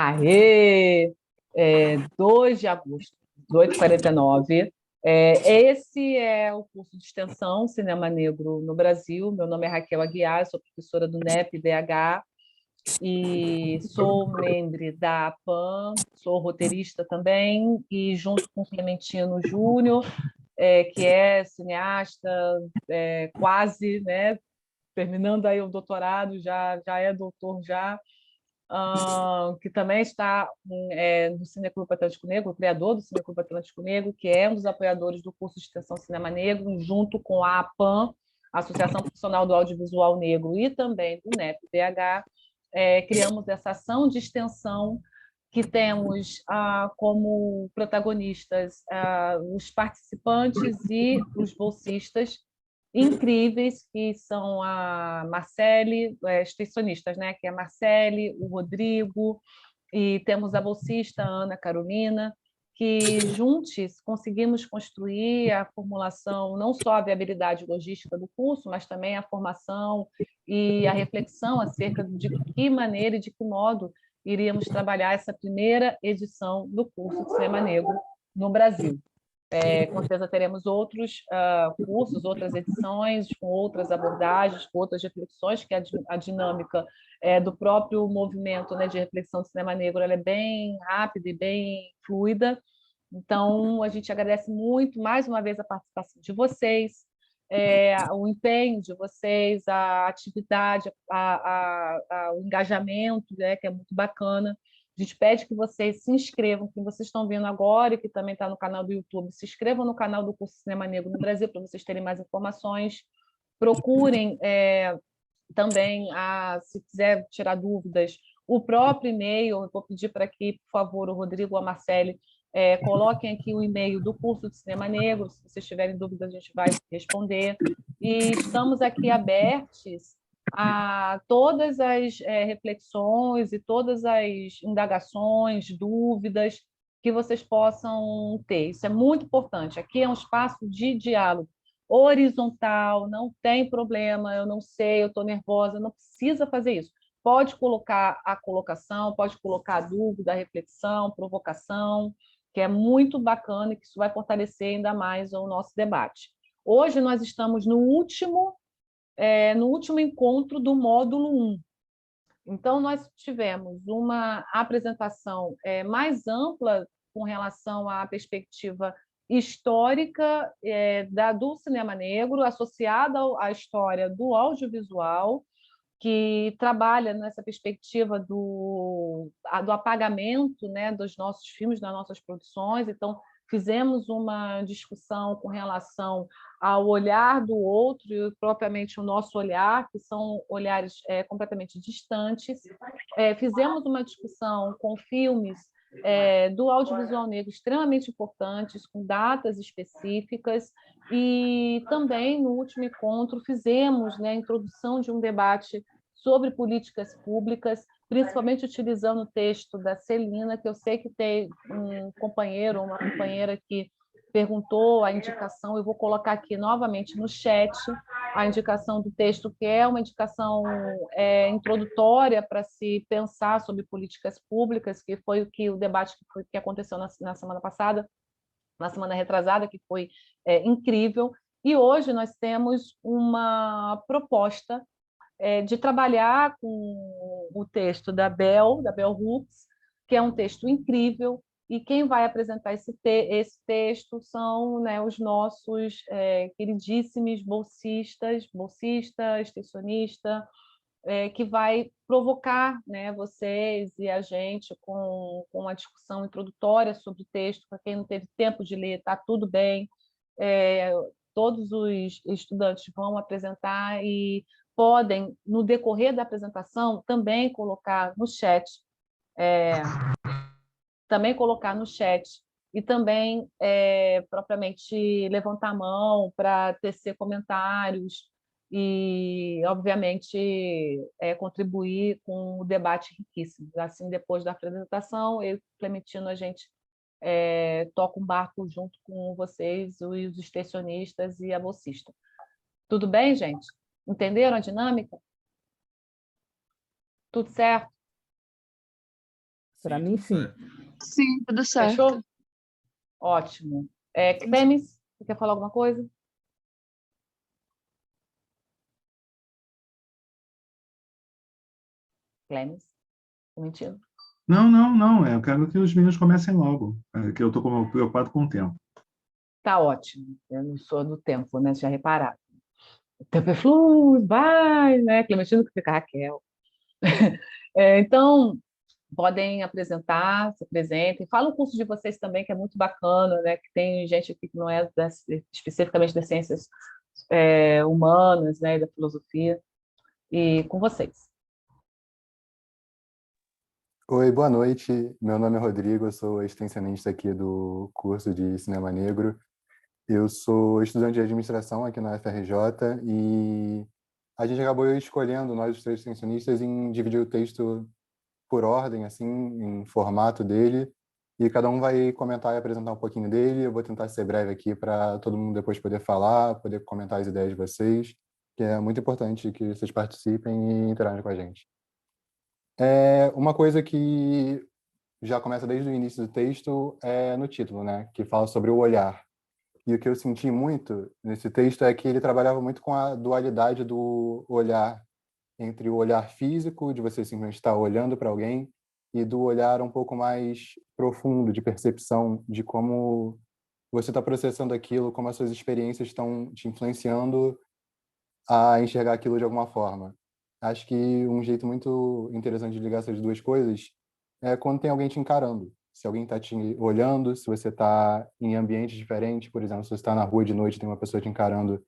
Aê! 2 de agosto, 18h49. Esse é o curso de extensão Cinema Negro no Brasil. Meu nome é Raquel Aguiar, sou professora do NEP-BH e sou membro da APAM, sou roteirista também, e junto com Clementino Júnior, que é cineasta, quase, né, terminando aí o doutorado, já é doutor já, que também está no Cineclube Atlântico Negro, o criador do Cineclube Atlântico Negro, que é um dos apoiadores do curso de extensão Cinema Negro, junto com a APAM, Associação Profissional do Audiovisual Negro, e também do NEP-BH, criamos essa ação de extensão que temos como protagonistas os participantes e os bolsistas incríveis, que são a Marcele, extensionistas, né? Que é a Marcele, o Rodrigo, e temos a bolsista Ana Carolina, que juntos conseguimos construir a formulação, não só a viabilidade logística do curso, mas também a formação e a reflexão acerca de que maneira e de que modo iríamos trabalhar essa primeira edição do curso de Cinema Negro no Brasil. Com certeza teremos outros cursos, outras edições, com outras abordagens, com outras reflexões, que a dinâmica do próprio movimento, né, de reflexão do cinema negro, ela é bem rápida e bem fluida. Então, a gente agradece muito, mais uma vez, a participação de vocês, o empenho de vocês, a atividade, o engajamento, né, que é muito bacana. A gente pede que vocês se inscrevam, que vocês estão vendo agora e que também está no canal do YouTube, se inscrevam no canal do curso Cinema Negro no Brasil para vocês terem mais informações. Procurem também, se quiser tirar dúvidas, o próprio e-mail. Eu vou pedir para que, por favor, o Rodrigo ou a Marcele coloquem aqui o e-mail do curso de Cinema Negro. Se vocês tiverem dúvidas, a gente vai responder. E estamos aqui abertos a todas as reflexões e todas as indagações, dúvidas que vocês possam ter. Isso é muito importante. Aqui é um espaço de diálogo horizontal, não tem problema, eu não sei, eu estou nervosa, não precisa fazer isso. Pode colocar a colocação, pode colocar a dúvida, a reflexão, provocação, que é muito bacana e que isso vai fortalecer ainda mais o nosso debate. Hoje nós estamos no último encontro do módulo 1. Então, nós tivemos uma apresentação mais ampla com relação à perspectiva histórica do cinema negro, associada à história do audiovisual, que trabalha nessa perspectiva do apagamento, né, dos nossos filmes, das nossas produções. Então, fizemos uma discussão com relação ao olhar do outro e propriamente o nosso olhar, que são olhares completamente distantes. Fizemos uma discussão com filmes do audiovisual negro extremamente importantes, com datas específicas, e também, no último encontro, fizemos, né, a introdução de um debate sobre políticas públicas, principalmente utilizando o texto da Celina, que eu sei que tem um companheiro ou uma companheira que perguntou a indicação. Eu vou colocar aqui novamente no chat a indicação do texto, que é uma indicação introdutória para se pensar sobre políticas públicas, que foi o debate que aconteceu na semana passada, na semana retrasada, que foi incrível. E hoje nós temos uma proposta de trabalhar com o texto da Bell Hooks, que é um texto incrível, e quem vai apresentar esse texto são, né, os nossos queridíssimos bolsistas, extensionista, que vai provocar, né, vocês e a gente com uma discussão introdutória sobre o texto. Para quem não teve tempo de ler, está tudo bem. Todos os estudantes vão apresentar e podem, no decorrer da apresentação, também colocar no chat, e também propriamente levantar a mão para tecer comentários e, obviamente, contribuir com o debate riquíssimo. Assim, depois da apresentação, eu e Clementino, a gente toca um barco junto com vocês, os extensionistas e a bolsista. Tudo bem, gente? Entenderam a dinâmica? Tudo certo? Para mim, sim. Sim, tudo certo. Fechou? Ótimo. Clemis, você quer falar alguma coisa? Clemis? Tô mentindo? Não, não, não. Eu quero que os meninos comecem logo, que eu estou preocupado com o tempo. Tá ótimo. Eu não sou do tempo, né? Vocês já repararam. O tempo é flui, vai, né? Clementina que fica Raquel. Então, podem apresentar, se apresentem. Fala o curso de vocês também, que é muito bacana, né? Que tem gente aqui que não é especificamente das ciências humanas, né? E da filosofia. E com vocês. Oi, boa noite. Meu nome é Rodrigo, eu sou extensionista aqui do curso de Cinema Negro. Eu sou estudante de administração aqui na UFRJ e a gente acabou escolhendo, nós os três extensionistas, em dividir o texto por ordem, assim, em formato dele, e cada um vai comentar e apresentar um pouquinho dele. Eu vou tentar ser breve aqui para todo mundo depois poder falar, poder comentar as ideias de vocês, que é muito importante que vocês participem e interajam com a gente. Uma coisa que já começa desde o início do texto é no título, né, que fala sobre o olhar. E o que eu senti muito nesse texto é que ele trabalhava muito com a dualidade do olhar, entre o olhar físico, de você simplesmente estar olhando para alguém, e do olhar um pouco mais profundo, de percepção, de como você está processando aquilo, como as suas experiências estão te influenciando a enxergar aquilo de alguma forma. Acho que um jeito muito interessante de ligar essas duas coisas é quando tem alguém te encarando. Se alguém está te olhando, se você está em ambientes diferentes, por exemplo, se você está na rua de noite e tem uma pessoa te encarando,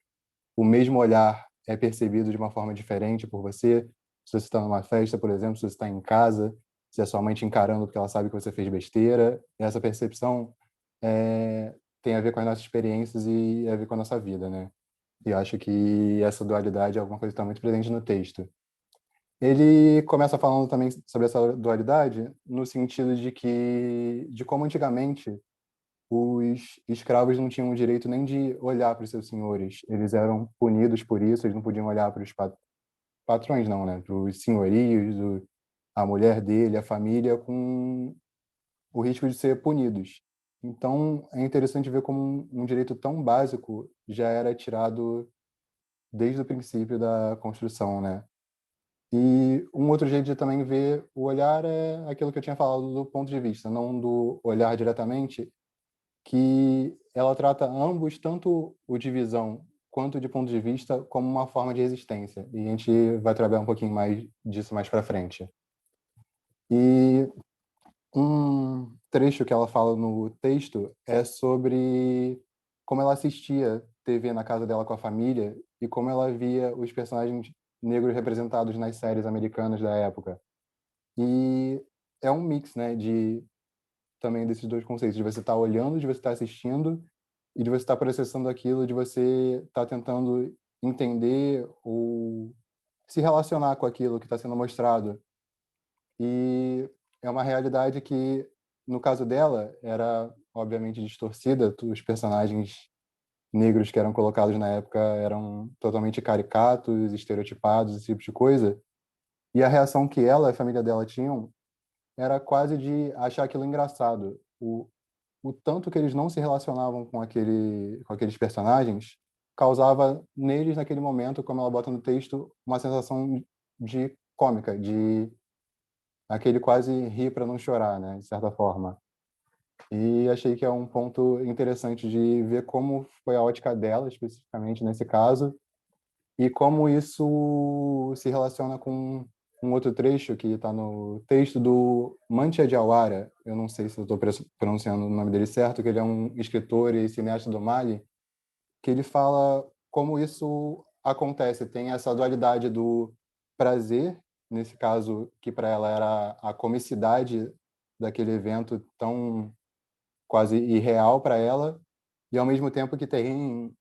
o mesmo olhar é percebido de uma forma diferente por você. Se você está numa festa, por exemplo, se você está em casa, se é sua mãe te encarando porque ela sabe que você fez besteira, essa percepção tem a ver com as nossas experiências e a ver com a nossa vida, né? E eu acho que essa dualidade é alguma coisa que está muito presente no texto. Ele começa falando também sobre essa dualidade no sentido de como antigamente os escravos não tinham o direito nem de olhar para os seus senhores. Eles eram punidos por isso, eles não podiam olhar para os patrões, não, né? Para os senhorios, a mulher dele, a família, com o risco de ser punidos. Então, é interessante ver como um direito tão básico já era tirado desde o princípio da construção, né? E um outro jeito de também ver o olhar é aquilo que eu tinha falado do ponto de vista, não do olhar diretamente, que ela trata ambos, tanto o de visão quanto de ponto de vista, como uma forma de resistência. E a gente vai trabalhar um pouquinho mais disso mais para frente. E um trecho que ela fala no texto é sobre como ela assistia TV na casa dela com a família e como ela via os personagens negros representados nas séries americanas da época. E é um mix, né, de também desses dois conceitos, de você estar olhando, de você estar assistindo e de você estar processando aquilo, de você estar tentando entender ou se relacionar com aquilo que está sendo mostrado. E é uma realidade que, no caso dela, era obviamente distorcida. Os personagens negros que eram colocados na época eram totalmente caricatos, estereotipados, esse tipo de coisa. E a reação que ela e a família dela tinham era quase de achar aquilo engraçado. O tanto que eles não se relacionavam com aqueles personagens causava neles, naquele momento, como ela bota no texto, uma sensação de cômica, de aquele quase rir para não chorar, né, de certa forma. E achei que é um ponto interessante de ver como foi a ótica dela, especificamente nesse caso, e como isso se relaciona com um outro trecho que está no texto do Mantia Diawara. Eu não sei se eu estou pronunciando o nome dele certo, que ele é um escritor e cineasta do Mali, que ele fala como isso acontece. Tem essa dualidade do prazer, nesse caso, que para ela era a comicidade daquele evento tão quase irreal para ela, e ao mesmo tempo que tem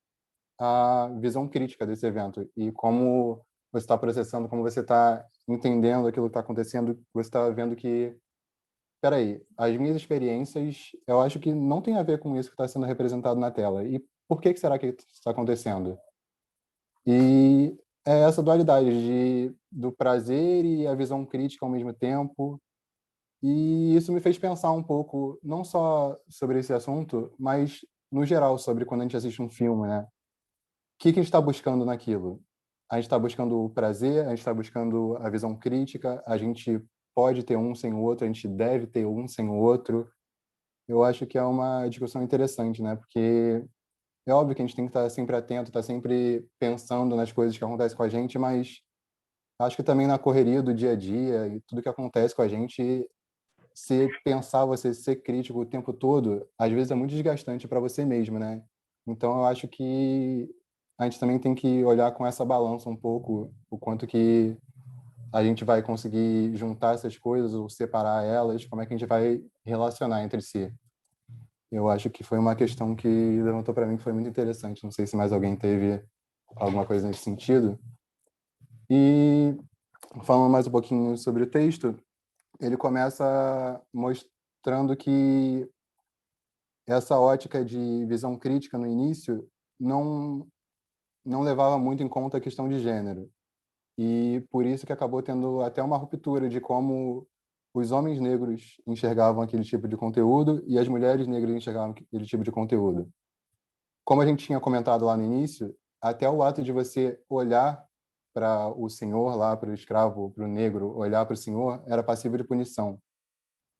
a visão crítica desse evento e como você está processando, como você está entendendo aquilo que está acontecendo, você está vendo que, peraí, as minhas experiências, eu acho que não tem a ver com isso que está sendo representado na tela. E por que será que isso está acontecendo? E é essa dualidade do prazer e a visão crítica ao mesmo tempo, E isso me fez pensar um pouco, não só sobre esse assunto, mas no geral, sobre quando a gente assiste um filme, né? O que que a gente está buscando naquilo? A gente está buscando o prazer, a gente está buscando a visão crítica, a gente pode ter um sem o outro, a gente deve ter um sem o outro. Eu acho que é uma discussão interessante, né? Porque é óbvio que a gente tem que estar sempre atento, estar sempre pensando nas coisas que acontecem com a gente, mas acho que também na correria do dia a dia e tudo que acontece com a gente, você ser crítico o tempo todo, às vezes é muito desgastante para você mesmo, né? Então eu acho que a gente também tem que olhar com essa balança um pouco, o quanto que a gente vai conseguir juntar essas coisas ou separar elas, como é que a gente vai relacionar entre si. Eu acho que foi uma questão que levantou para mim que foi muito interessante. Não sei se mais alguém teve alguma coisa nesse sentido. E falando mais um pouquinho sobre o texto, ele começa mostrando que essa ótica de visão crítica no início não não levava muito em conta a questão de gênero. E por isso que acabou tendo até uma ruptura de como os homens negros enxergavam aquele tipo de conteúdo e as mulheres negras enxergavam aquele tipo de conteúdo. Como a gente tinha comentado lá no início, até o ato de você olhar para o senhor lá, para o escravo, para o negro, olhar para o senhor, era passível de punição.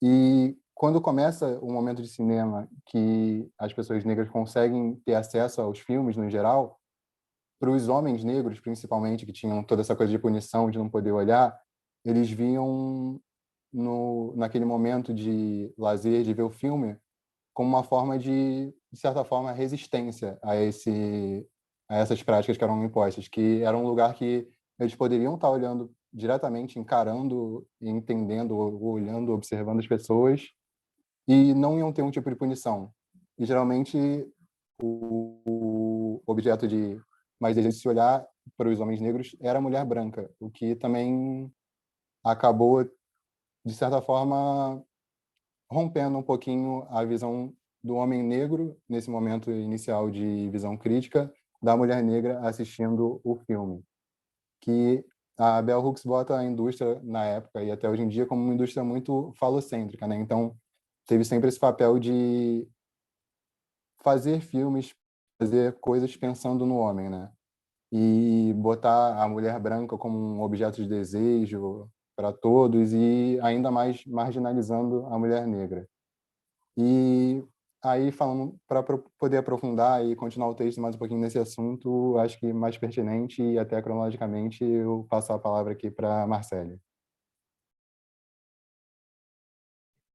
E quando começa o momento de cinema que as pessoas negras conseguem ter acesso aos filmes no geral, para os homens negros, principalmente, que tinham toda essa coisa de punição, de não poder olhar, eles viam naquele momento de lazer, de ver o filme, como uma forma de certa forma, resistência a essas práticas que eram impostas, que era um lugar que eles poderiam estar olhando diretamente, encarando, entendendo, olhando, observando as pessoas, e não iam ter um tipo de punição. E geralmente o objeto de mais desejo de se olhar para os homens negros era a mulher branca, o que também acabou, de certa forma, rompendo um pouquinho a visão do homem negro, nesse momento inicial de visão crítica, da mulher negra assistindo o filme. Que a Bell Hooks bota a indústria, na época e até hoje em dia, como uma indústria muito falocêntrica, né? Então, teve sempre esse papel de fazer filmes, fazer coisas pensando no homem, né? E botar a mulher branca como um objeto de desejo para todos e ainda mais marginalizando a mulher negra. E aí, falando para poder aprofundar e continuar o texto mais um pouquinho nesse assunto, acho que mais pertinente e até cronologicamente, eu passo a palavra aqui para a Marcele.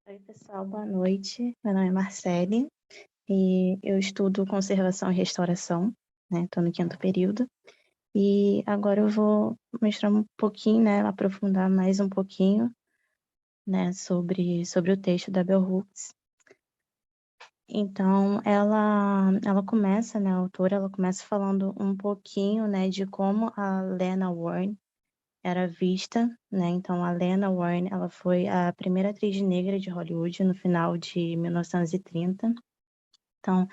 Oi, pessoal, boa noite. Meu nome é Marcele e eu estudo conservação e restauração, né? Estou no 5º período. E agora eu vou mostrar um pouquinho, né? Aprofundar mais um pouquinho, né? Sobre o texto da Bell Hooks. Então, ela começa, né? A autora, ela começa falando um pouquinho, né? De como a Lena Warren era vista, né? Então, a Lena Warren, ela foi a primeira atriz negra de Hollywood no final de 1930. Então,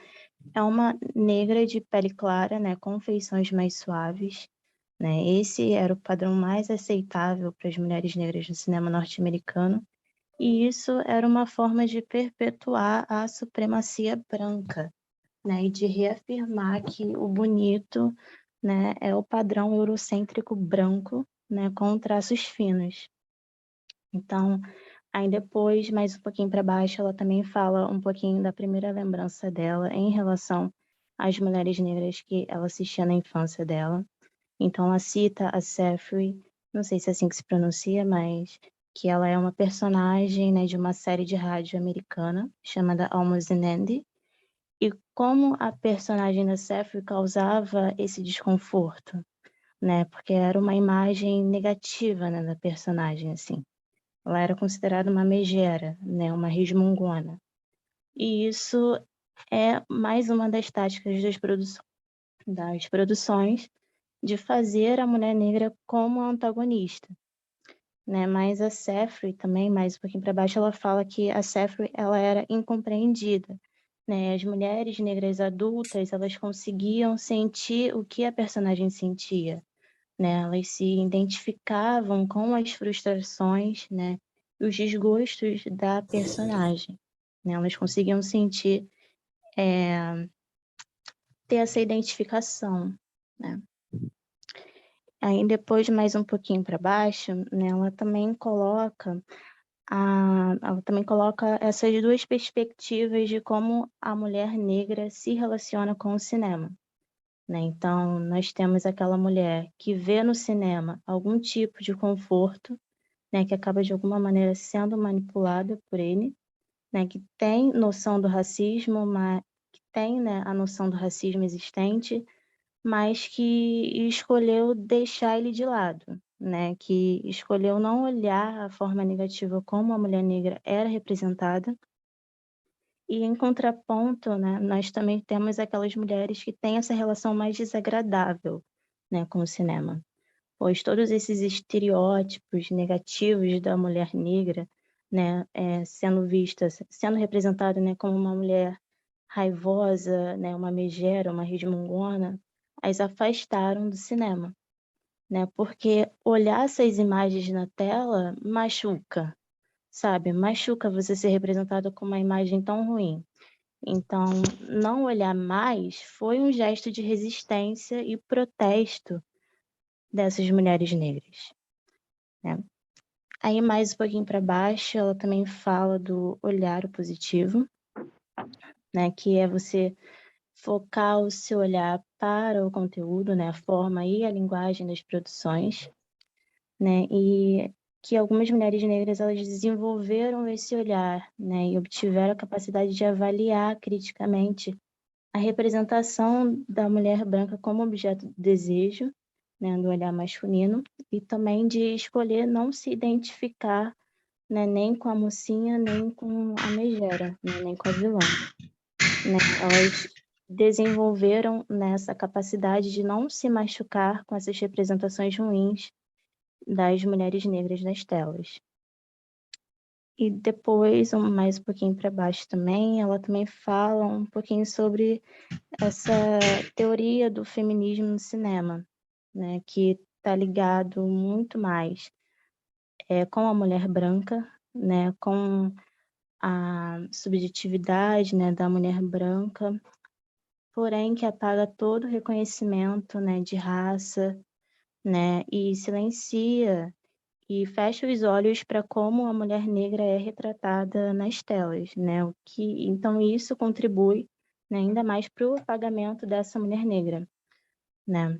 é uma negra de pele clara, né? Com feições mais suaves, né? Esse era o padrão mais aceitável para as mulheres negras no cinema norte-americano. E isso era uma forma de perpetuar a supremacia branca, né? E de reafirmar que o bonito, né, é o padrão eurocêntrico branco, né, com traços finos. Então, aí depois, mais um pouquinho para baixo, ela também fala um pouquinho da primeira lembrança dela em relação às mulheres negras que ela assistia na infância dela. Então, ela cita a Safrey, não sei se é assim que se pronuncia, mas que ela é uma personagem, né, de uma série de rádio americana chamada Almost an End, e como a personagem da Safrey causava esse desconforto, né? Porque era uma imagem negativa, né, da personagem, assim. Ela era considerada uma megera, né, uma resmungona. E isso é mais uma das táticas das produções de fazer a mulher negra como antagonista, né? Mas a Safrey também, mais um pouquinho para baixo, ela fala que a Safrey, ela era incompreendida, né? As mulheres negras adultas, elas conseguiam sentir o que a personagem sentia, né? Elas se identificavam com as frustrações, né, os desgostos da personagem, né? Elas conseguiam sentir, ter essa identificação, né? Aí depois, mais um pouquinho para baixo, né, ela também coloca essas duas perspectivas de como a mulher negra se relaciona com o cinema, né? Então, nós temos aquela mulher que vê no cinema algum tipo de conforto, né, que acaba de alguma maneira sendo manipulada por ele, né, que tem noção do racismo, mas que tem, né, a noção do racismo existente, mas que escolheu deixar ele de lado, né, que escolheu não olhar a forma negativa como a mulher negra era representada. E em contraponto, né, nós também temos aquelas mulheres que têm essa relação mais desagradável, né, com o cinema, pois todos esses estereótipos negativos da mulher negra, né, sendo representada, né, como uma mulher raivosa, né, uma megera, uma resmungona, as afastaram do cinema, né, porque olhar essas imagens na tela machuca, sabe? Machuca você ser representado com uma imagem tão ruim. Então, não olhar mais foi um gesto de resistência e protesto dessas mulheres negras, né? Aí, mais um pouquinho para baixo, ela também fala do olhar positivo, né? Que é você focar o seu olhar para o conteúdo, né? A forma e a linguagem das produções, né? E que algumas mulheres negras elas desenvolveram esse olhar, né? E obtiveram a capacidade de avaliar criticamente a representação da mulher branca como objeto de desejo, né, do olhar masculino, e também de escolher não se identificar, né, nem com a mocinha, nem com a megera, né, nem com a vilã, né? Elas desenvolveram nessa capacidade de não se machucar com essas representações ruins das mulheres negras nas telas. E depois, mais um pouquinho para baixo também, ela também fala um pouquinho sobre essa teoria do feminismo no cinema, né, que está ligado muito mais com a mulher branca, né, com a subjetividade, né, da mulher branca, porém que apaga todo o reconhecimento, né, de raça, né, e silencia e fecha os olhos para como a mulher negra é retratada nas telas, né, então isso contribui, né, ainda mais para o apagamento dessa mulher negra, né?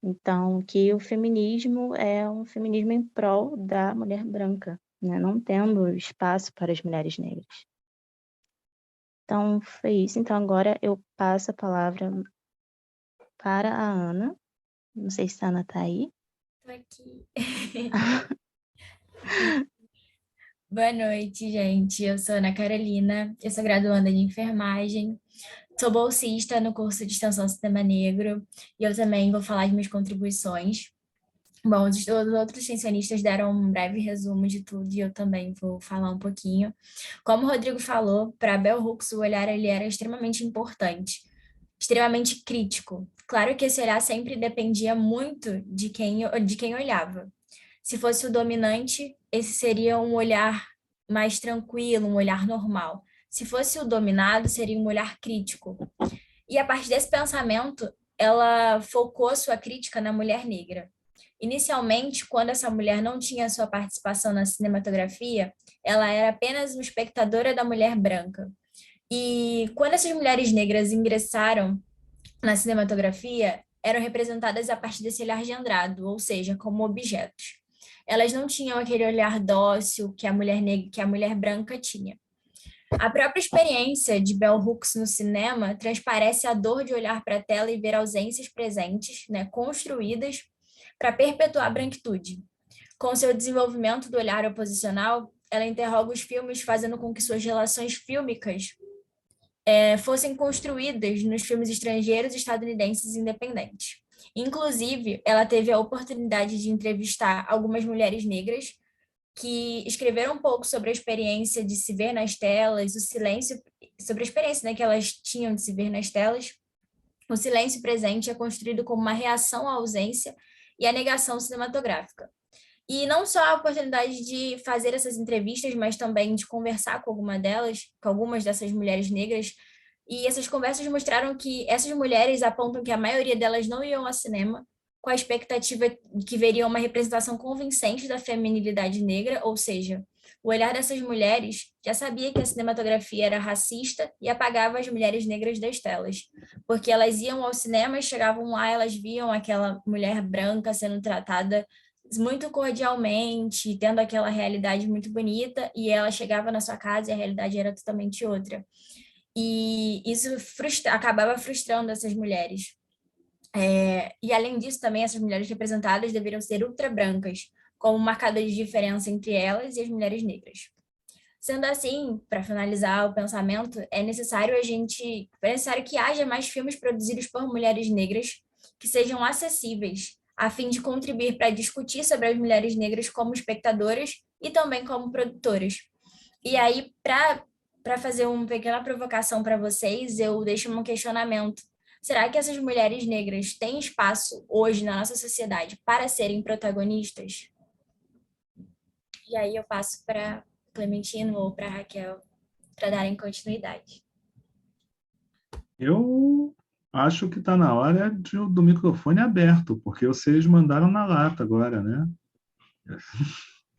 Então, que o feminismo é um feminismo em prol da mulher branca, né? Não tendo espaço para as mulheres negras. Então, foi isso. Então, agora eu passo a palavra para a Ana. Não sei se a Ana está aí. Tô aqui. Boa noite, gente. Eu sou Ana Carolina, eu sou graduanda de enfermagem, sou bolsista no curso de extensão Cinema Negro e eu também vou falar de minhas contribuições. Bom, os outros extensionistas deram um breve resumo de tudo e eu também vou falar um pouquinho. Como o Rodrigo falou, para Bell Hooks o olhar ele era extremamente importante, extremamente crítico. Claro que esse olhar sempre dependia muito de quem olhava. Se fosse o dominante, esse seria um olhar mais tranquilo, um olhar normal. Se fosse o dominado, seria um olhar crítico. E a partir desse pensamento, ela focou sua crítica na mulher negra. Inicialmente, quando essa mulher não tinha sua participação na cinematografia, ela era apenas uma espectadora da mulher branca. E quando essas mulheres negras ingressaram na cinematografia, eram representadas a partir desse olhar gendrado, ou seja, como objetos. Elas não tinham aquele olhar dócil que a mulher negra, que a mulher branca tinha. A própria experiência de Bell Hooks no cinema transparece a dor de olhar para a tela e ver ausências presentes, né, construídas para perpetuar a branquitude. Com seu desenvolvimento do olhar oposicional, ela interroga os filmes, fazendo com que suas relações fílmicas fossem construídas nos filmes estrangeiros e estadunidenses independentes. Inclusive, ela teve a oportunidade de entrevistar algumas mulheres negras que escreveram um pouco sobre a experiência de se ver nas telas, o silêncio, sobre a experiência, né, que elas tinham de se ver nas telas. O silêncio presente é construído como uma reação à ausência e à negação cinematográfica. E não só a oportunidade de fazer essas entrevistas, mas também de conversar com algumas dessas mulheres negras. E essas conversas mostraram que essas mulheres apontam que a maioria delas não iam ao cinema com a expectativa de que veriam uma representação convincente da feminilidade negra, ou seja, o olhar dessas mulheres já sabia que a cinematografia era racista e apagava as mulheres negras das telas, porque elas iam ao cinema e chegavam lá, elas viam aquela mulher branca sendo tratada muito cordialmente, tendo aquela realidade muito bonita, e ela chegava na sua casa e a realidade era totalmente outra. E isso acabava frustrando essas mulheres. E além disso, também essas mulheres representadas deveriam ser ultra brancas, como marcador de diferença entre elas e as mulheres negras. Sendo assim, para finalizar o pensamento, é necessário que haja mais filmes produzidos por mulheres negras que sejam acessíveis, a fim de contribuir para discutir sobre as mulheres negras como espectadoras e também como produtoras. E aí, para fazer uma pequena provocação para vocês, eu deixo um questionamento. Será que essas mulheres negras têm espaço hoje na nossa sociedade para serem protagonistas? E aí eu passo para Clementino ou para Raquel para darem continuidade. Eu acho que está na hora do microfone aberto, porque vocês mandaram na lata agora, né?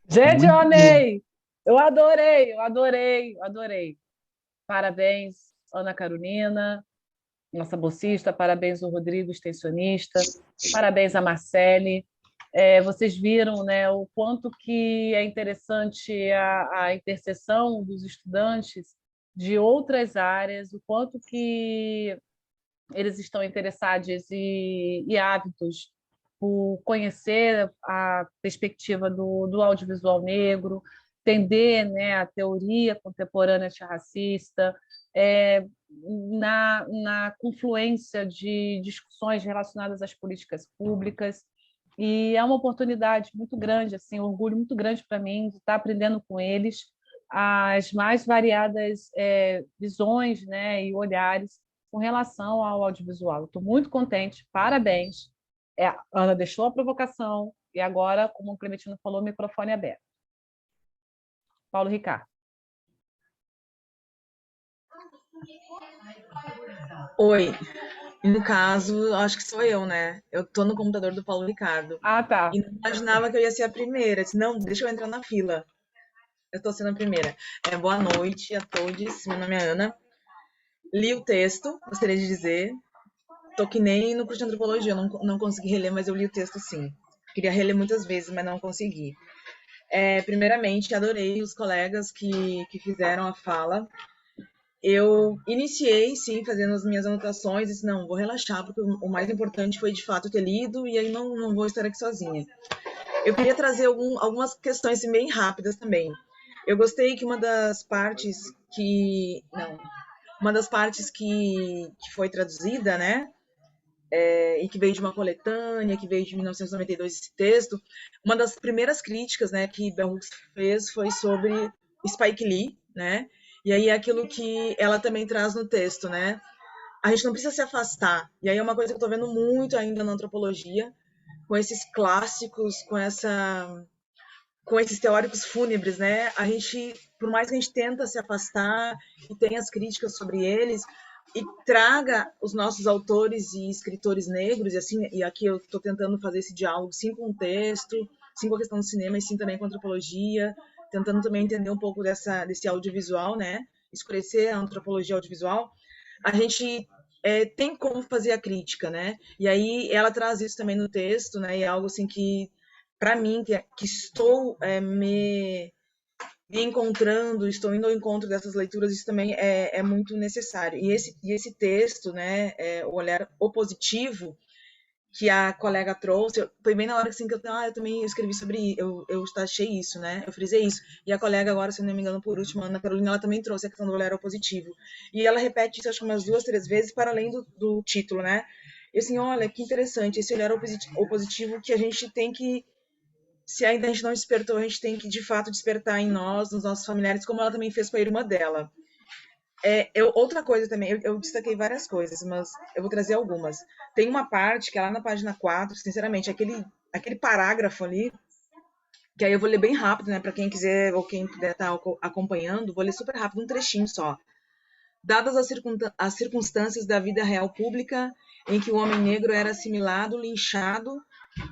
Gente, Muito eu amei! Eu adorei. Parabéns, Ana Carolina, nossa bolsista, parabéns ao Rodrigo, extensionista, parabéns a Marcele. Vocês viram, né, o quanto que é interessante a interseção dos estudantes de outras áreas, o quanto que eles estão interessados e ávidos por conhecer a perspectiva do audiovisual negro, entender, né, a teoria contemporânea antirracista, na confluência de discussões relacionadas às políticas públicas. E é uma oportunidade muito grande, assim, um orgulho muito grande para mim de estar aprendendo com eles as mais variadas visões, né, e olhares com relação ao audiovisual. Estou muito contente, parabéns. A Ana deixou a provocação e agora, como o Clementino falou, o microfone é aberto. Paulo Ricardo. Oi, no caso, acho que sou eu, né? Eu tô no computador do Paulo Ricardo. Ah, tá. E não imaginava que eu ia ser a primeira. Disse, não, deixa eu entrar na fila. Eu tô sendo a primeira. Boa noite a todos. Meu nome é Ana. Li o texto, gostaria de dizer. Tô que nem no curso de antropologia, eu não consegui reler, mas eu li o texto sim. Queria reler muitas vezes, mas não consegui. Primeiramente, adorei os colegas que fizeram a fala. Eu iniciei, sim, fazendo as minhas anotações, disse, não, vou relaxar, porque o mais importante foi, de fato, ter lido, e aí não vou estar aqui sozinha. Eu queria trazer algumas questões bem rápidas também. Eu gostei que uma das partes que foi traduzida, né, e que veio de uma coletânea, que veio de 1992 esse texto, uma das primeiras críticas, né, que Bell Hooks fez foi sobre Spike Lee, né, e aí é aquilo que ela também traz no texto, né, a gente não precisa se afastar, e aí é uma coisa que eu tô vendo muito ainda na antropologia, com esses clássicos, com esses teóricos fúnebres, né, a gente, por mais que a gente tenta se afastar e tenha as críticas sobre eles, e traga os nossos autores e escritores negros, e aqui eu estou tentando fazer esse diálogo, sim com o texto, sim com a questão do cinema, e sim também com a antropologia, tentando também entender um pouco desse audiovisual, né, escurecer a antropologia audiovisual, a gente tem como fazer a crítica, né, e aí ela traz isso também no texto, né, e é algo assim que, para mim, que estou me encontrando, estou indo ao encontro dessas leituras, isso também é muito necessário. E esse texto, né, o olhar opositivo que a colega trouxe, foi bem na hora assim, que eu também escrevi sobre, eu achei isso, né, eu frisei isso. E a colega agora, se não me engano, por último, a Ana Carolina, ela também trouxe a questão do olhar opositivo. E ela repete isso, acho que umas 2, 3 vezes, para além do título, né. E assim, olha, que interessante, esse olhar opositivo que a gente tem que, se ainda a gente não despertou, a gente tem que, de fato, despertar em nós, nos nossos familiares, como ela também fez com a irmã dela. Outra coisa também, eu destaquei várias coisas, mas eu vou trazer algumas. Tem uma parte que é lá na página 4, sinceramente, aquele parágrafo ali, que aí eu vou ler bem rápido, né, para quem quiser ou quem puder estar acompanhando, vou ler super rápido, um trechinho só. Dadas as circunstâncias da vida real pública em que o homem negro era assimilado, linchado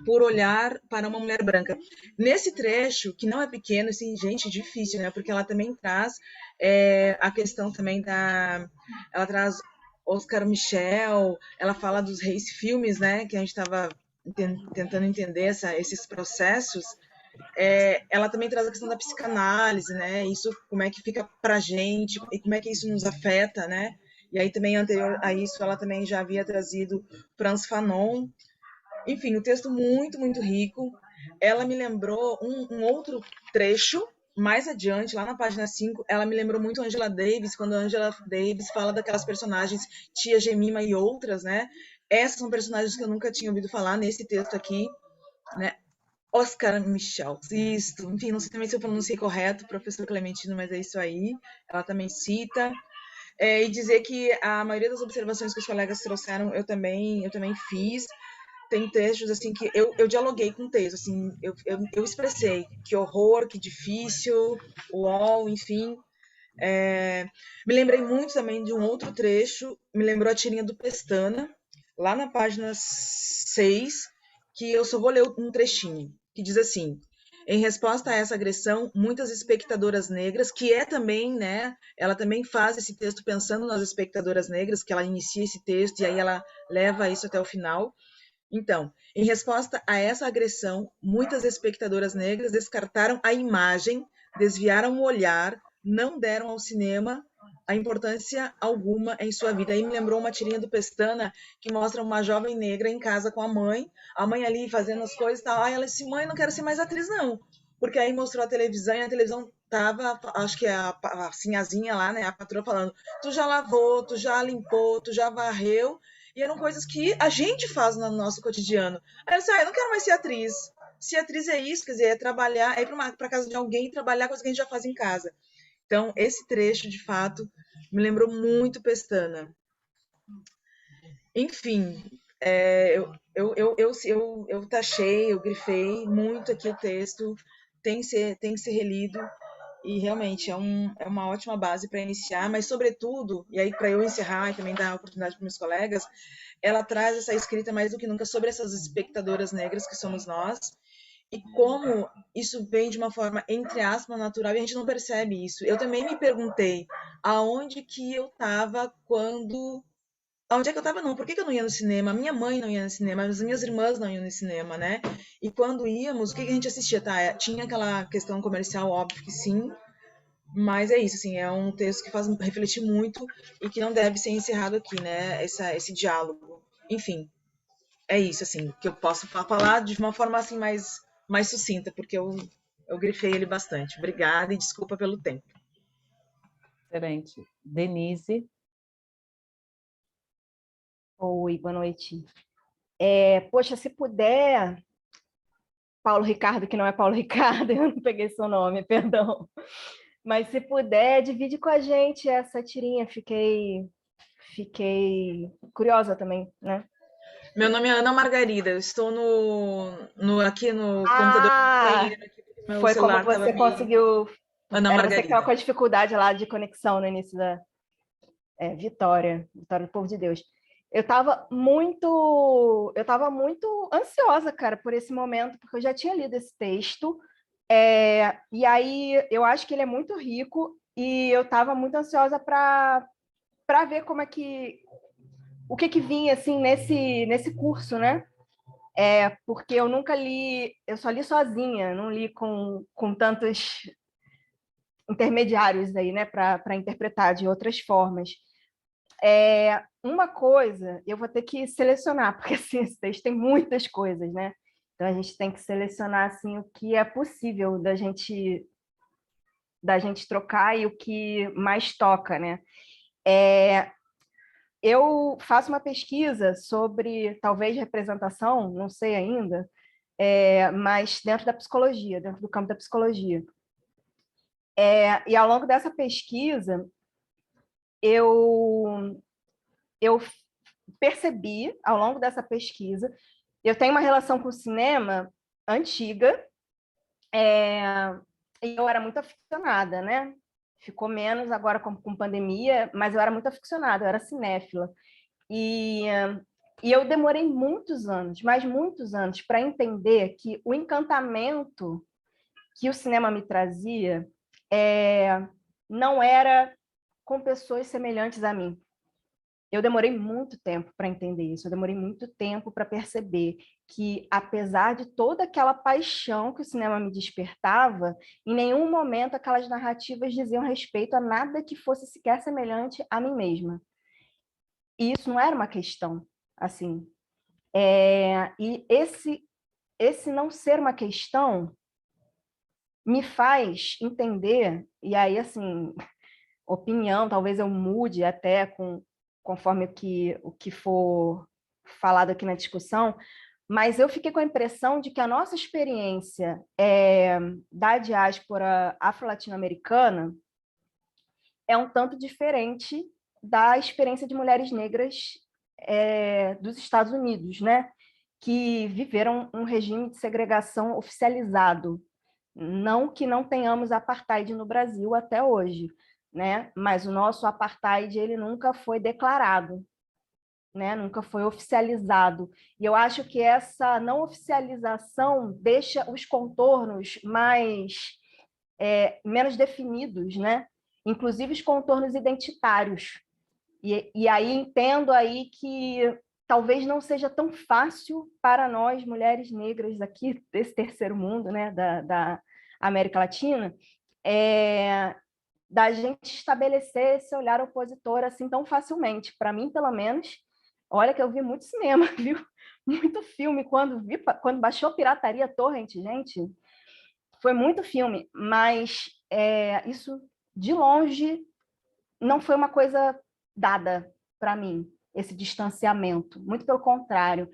por olhar para uma mulher branca. Nesse trecho, que não é pequeno, assim, gente, difícil, né? Porque ela também traz a questão também da... Ela traz Oscar Michel, ela fala dos reis filmes, né? Que a gente estava tentando entender esses processos. Ela também traz a questão da psicanálise, né? Isso, como é que fica pra gente e como é que isso nos afeta, né? E aí também, anterior a isso, ela também já havia trazido Frantz Fanon. Enfim, um texto muito, muito rico. Ela me lembrou um outro trecho, mais adiante, lá na página 5, ela me lembrou muito Angela Davis, quando a Angela Davis fala daquelas personagens Tia Jemima e outras, né? Essas são personagens que eu nunca tinha ouvido falar nesse texto aqui, né? Oscar Michel, isso, enfim, não sei também se eu pronunciei correto, professor Clementino, mas é isso aí. Ela também cita. E dizer que a maioria das observações que os colegas trouxeram, eu também fiz. Tem trechos, assim, que eu dialoguei com o texto, assim, eu expressei que horror, que difícil, uol, enfim. Me lembrei muito também de um outro trecho, me lembrou a tirinha do Pestana, lá na página 6, que eu só vou ler um trechinho, que diz assim: em resposta a essa agressão, muitas espectadoras negras, que é também, né, ela também faz esse texto pensando nas espectadoras negras, que ela inicia esse texto e aí ela leva isso até o final. Então, em resposta a essa agressão, muitas espectadoras negras descartaram a imagem, desviaram o olhar, não deram ao cinema a importância alguma em sua vida. Aí me lembrou uma tirinha do Pestana que mostra uma jovem negra em casa com a mãe ali fazendo as coisas e tal. Aí ela disse: mãe, não quero ser mais atriz, não. Porque aí mostrou a televisão e a televisão tava, acho que a sinhazinha lá, né, a patroa falando: tu já lavou, tu já limpou, tu já varreu. E eram coisas que a gente faz no nosso cotidiano. Aí eu disse: eu não quero mais ser atriz. Se atriz é isso, quer dizer, é trabalhar, é ir para casa de alguém e trabalhar coisas que a gente já faz em casa. Então, esse trecho, de fato, me lembrou muito Pestana. Enfim, eu taxei, eu grifei muito aqui o texto, tem que ser relido, e realmente é uma ótima base para iniciar, mas, sobretudo, e aí para eu encerrar e também dar a oportunidade para meus colegas, ela traz essa escrita mais do que nunca sobre essas espectadoras negras que somos nós, e como isso vem de uma forma, entre aspas, natural, e a gente não percebe isso. Eu também me perguntei aonde que eu estava quando... Aonde é que eu estava? Não, por que eu não ia no cinema? Minha mãe não ia no cinema, as minhas irmãs não iam no cinema, né? E quando íamos, o que a gente assistia? Tá, tinha aquela questão comercial, óbvio que sim, mas é isso, assim, é um texto que faz refletir muito e que não deve ser encerrado aqui, né? Esse diálogo. Enfim, é isso, assim, que eu posso falar de uma forma assim mais sucinta, porque eu grifei ele bastante. Obrigada e desculpa pelo tempo. Excelente. Denise. Oi, boa noite. Poxa, se puder, Paulo Ricardo, que não é Paulo Ricardo, eu não peguei seu nome, perdão. Mas se puder, divide com a gente essa tirinha, fiquei curiosa também, né? Meu nome é Ana Margarida, eu estou aqui no computador. Meu Foi como celular você conseguiu. Ana Era você que Margarida. estava com a dificuldade lá de conexão no início da Vitória do Povo de Deus. Eu estava muito ansiosa, cara, por esse momento, porque eu já tinha lido esse texto, e aí eu acho que ele é muito rico, e eu estava muito ansiosa para ver como é que o que vinha assim nesse curso, né? Porque eu nunca li, eu só li sozinha, não li com tantos intermediários aí, né, para interpretar de outras formas. Uma coisa, eu vou ter que selecionar, porque assim, esse texto tem muitas coisas, né? Então a gente tem que selecionar assim o que é possível da gente trocar e o que mais toca, né? Eu faço uma pesquisa sobre talvez representação, não sei ainda, mas dentro da psicologia, dentro do campo da psicologia. E ao longo dessa pesquisa, eu percebi, ao longo dessa pesquisa, eu tenho uma relação com o cinema antiga, E eu era muito aficionada, né? Ficou menos agora com pandemia, mas eu era muito aficionada, eu era cinéfila. E eu demorei muitos anos, mas muitos anos, para entender que o encantamento que o cinema me trazia não era com pessoas semelhantes a mim. Eu demorei muito tempo para entender isso, eu demorei muito tempo para perceber que, apesar de toda aquela paixão que o cinema me despertava, em nenhum momento aquelas narrativas diziam respeito a nada que fosse sequer semelhante a mim mesma. E isso não era uma questão, assim. E esse não ser uma questão me faz entender, e aí, assim, opinião, talvez eu mude até conforme o que for falado aqui na discussão, mas eu fiquei com a impressão de que a nossa experiência da diáspora afro-latino-americana é um tanto diferente da experiência de mulheres negras dos Estados Unidos, né? Que viveram um regime de segregação oficializado. Não que não tenhamos apartheid no Brasil até hoje, né? Mas o nosso apartheid ele nunca foi declarado, né? Nunca foi oficializado. E eu acho que essa não oficialização deixa os contornos menos definidos, né? Inclusive os contornos identitários. E aí entendo aí que talvez não seja tão fácil para nós, mulheres negras aqui desse terceiro mundo, né, da América Latina, da gente estabelecer esse olhar opositor assim tão facilmente. Para mim, pelo menos, olha que eu vi muito cinema, viu? Muito filme. Quando baixou Pirataria Torrent, gente, foi muito filme, mas isso, de longe, não foi uma coisa dada para mim, esse distanciamento. Muito pelo contrário.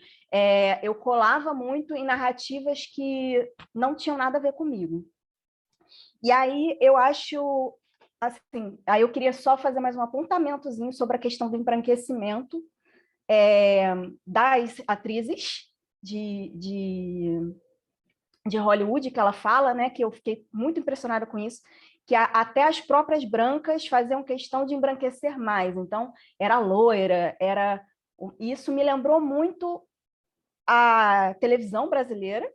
Eu colava muito em narrativas que não tinham nada a ver comigo. E aí eu acho, assim, aí eu queria só fazer mais um apontamentozinho sobre a questão do embranquecimento das atrizes de Hollywood, que ela fala, né, que eu fiquei muito impressionada com isso, que até as próprias brancas faziam questão de embranquecer mais. Então, era loira, isso me lembrou muito a televisão brasileira,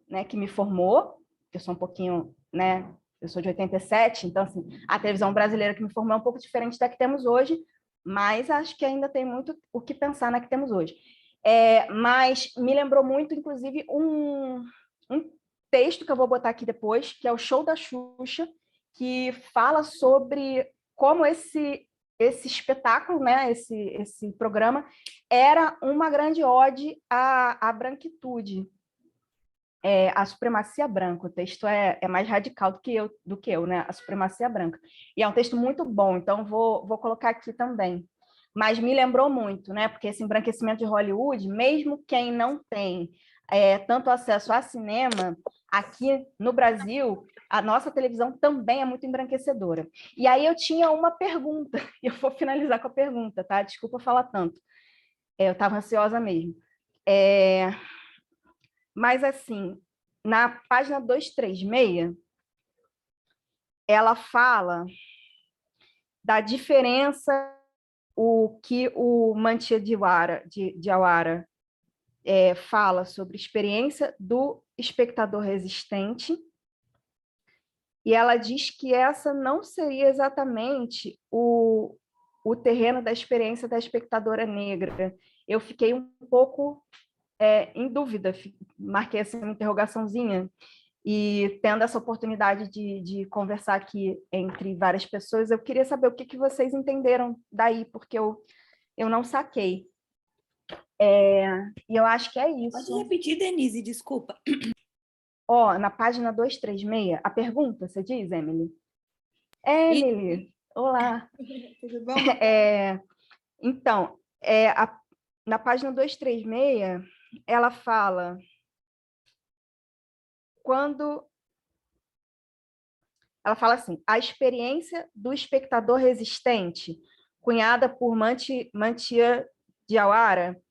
né, que me formou. Eu sou um pouquinho, né, eu sou de 87, então, assim, a televisão brasileira que me formou é um pouco diferente da que temos hoje, mas acho que ainda tem muito o que pensar na que temos hoje. Mas me lembrou muito, inclusive, um texto que eu vou botar aqui depois, que é o Show da Xuxa, que fala sobre como esse espetáculo, né, esse programa, era uma grande ode à branquitude, a supremacia branca. O texto é mais radical do que eu, né? A supremacia branca. E é um texto muito bom, então vou colocar aqui também. Mas me lembrou muito, né? Porque esse embranquecimento de Hollywood, mesmo quem não tem tanto acesso a cinema, aqui no Brasil, a nossa televisão também é muito embranquecedora. E aí eu tinha uma pergunta, e eu vou finalizar com a pergunta, tá? Desculpa falar tanto. Eu estava ansiosa mesmo. Mas, assim, na página 236, ela fala da diferença o que o Mantia Diawara fala sobre experiência do espectador resistente, e ela diz que essa não seria exatamente o terreno da experiência da espectadora negra. Eu fiquei um pouco em dúvida, marquei assim uma interrogaçãozinha, e tendo essa oportunidade de conversar aqui entre várias pessoas, eu queria saber o que vocês entenderam daí, porque eu não saquei. E eu acho que é isso. Pode repetir, Denise, desculpa. Na página 236, a pergunta, você diz, Emily? Emily, olá. Tudo bom? Então, na página 236, ela fala ela fala assim: a experiência do espectador resistente, cunhada por Mantia Diawara,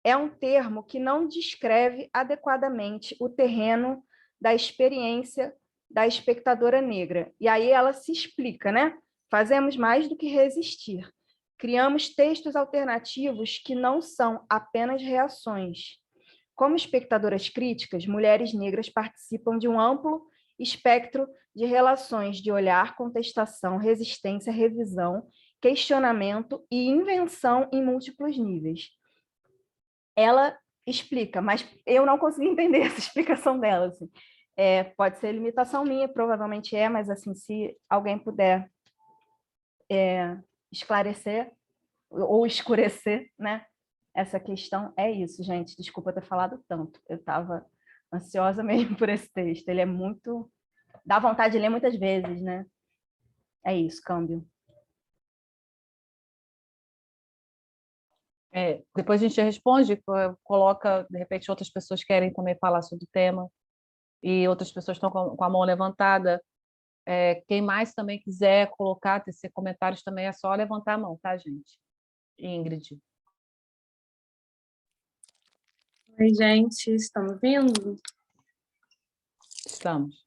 é um termo que não descreve adequadamente o terreno da experiência da espectadora negra. E aí ela se explica, né? Fazemos mais do que resistir. Criamos textos alternativos que não são apenas reações. Como espectadoras críticas, mulheres negras participam de um amplo espectro de relações de olhar, contestação, resistência, revisão, questionamento e invenção em múltiplos níveis. Ela explica, mas eu não consegui entender essa explicação dela. Assim. Pode ser limitação minha, provavelmente é, mas assim, se alguém puder esclarecer ou escurecer, né? Essa questão é isso, gente. Desculpa ter falado tanto. Eu estava ansiosa mesmo por esse texto. Ele é muito... dá vontade de ler muitas vezes, né? É isso, câmbio. Depois a gente responde, coloca, de repente, outras pessoas querem também falar sobre o tema, e outras pessoas estão com a mão levantada. Quem mais também quiser colocar, tecer comentários também, é só levantar a mão, tá, gente? Ingrid. Oi, gente, estão me ouvindo? Estamos.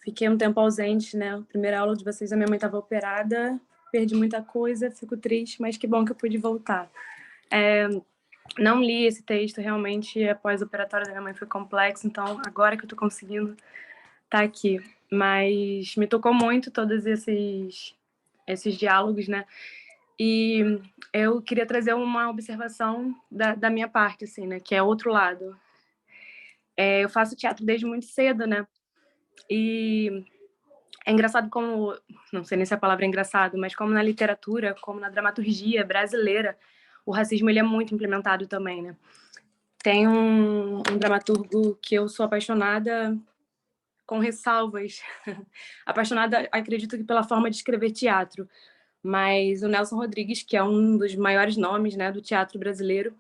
Fiquei um tempo ausente, né? A primeira aula de vocês, a minha mãe estava operada, perdi muita coisa, fico triste, mas que bom que eu pude voltar. Não li esse texto, realmente, após o operatório da minha mãe foi complexo, então agora que eu estou conseguindo estar aqui. Mas me tocou muito todos esses diálogos, né? E eu queria trazer uma observação da minha parte, assim, né? Que é outro lado. Eu faço teatro desde muito cedo, né? E é engraçado como... não sei nem se a palavra é engraçado, mas como na literatura, como na dramaturgia brasileira, o racismo ele é muito implementado também, né? Tem um dramaturgo que eu sou apaixonada, com ressalvas. Apaixonada, acredito que pela forma de escrever teatro. Mas o Nelson Rodrigues, que é um dos maiores nomes, né, do teatro brasileiro,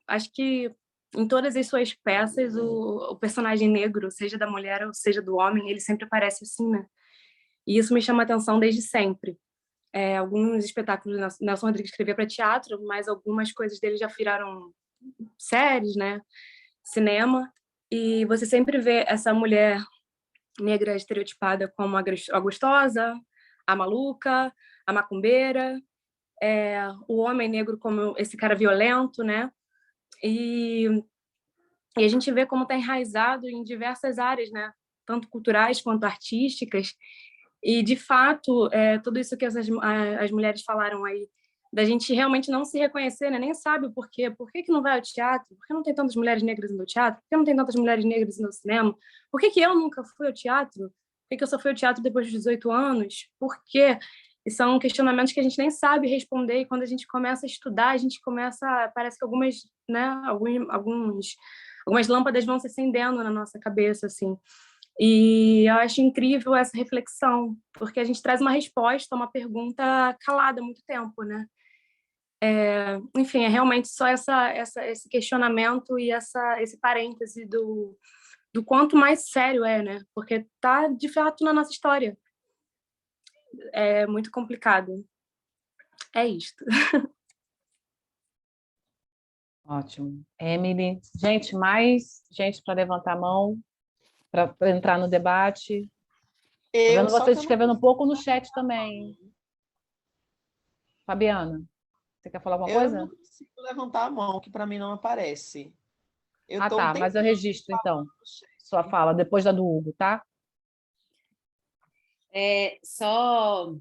acho que em todas as suas peças o personagem negro, seja da mulher ou seja do homem, ele sempre aparece assim, né? E isso me chama a atenção desde sempre. Alguns espetáculos Nelson Rodrigues escrevia para teatro, mas algumas coisas dele já viraram séries, né? Cinema. E você sempre vê essa mulher negra estereotipada como a gostosa, a maluca, a macumbeira, o homem negro como esse cara violento, né? E a gente vê como está enraizado em diversas áreas, né? Tanto culturais quanto artísticas. E, de fato, tudo isso que as mulheres falaram aí, da gente realmente não se reconhecer, né? Nem sabe o porquê. Por que não vai ao teatro? Por que não tem tantas mulheres negras no teatro? Por que não tem tantas mulheres negras no cinema? Por que eu nunca fui ao teatro? Por que eu só fui ao teatro depois dos 18 anos? Por quê? E são questionamentos que a gente nem sabe responder, e quando a gente começa a estudar, a gente começa... parece que algumas, né, algumas lâmpadas vão se acendendo na nossa cabeça, assim. E eu acho incrível essa reflexão, porque a gente traz uma resposta a uma pergunta calada há muito tempo, né? Enfim, é realmente só esse questionamento e esse parêntese do quanto mais sério né? Porque está, de fato, na nossa história. É muito complicado. É isto. Ótimo. Emily. Gente, mais gente para levantar a mão, para entrar no debate. Estou vendo vocês escrevendo um pouco no chat também. Fabiana, você quer falar alguma coisa? Eu não consigo levantar a mão, que para mim não aparece. Tá, mas eu registro, então, sua fala, depois da do Hugo, tá? Só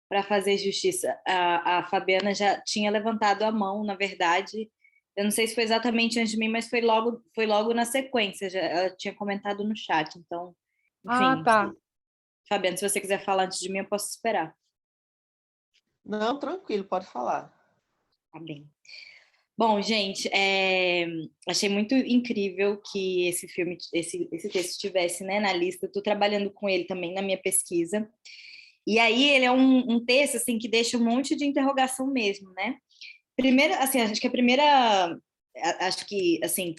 para fazer justiça, a Fabiana já tinha levantado a mão, na verdade. Eu não sei se foi exatamente antes de mim, mas foi logo na sequência. Ela tinha comentado no chat, então, enfim. Tá. Fabiana, se você quiser falar antes de mim, eu posso esperar. Não, tranquilo, pode falar. Tá bem. Bom, gente, achei muito incrível que esse filme, esse texto estivesse, né, na lista. Estou trabalhando com ele também na minha pesquisa. E aí ele é um texto assim que deixa um monte de interrogação mesmo, né? Primeiro, assim, acho que assim,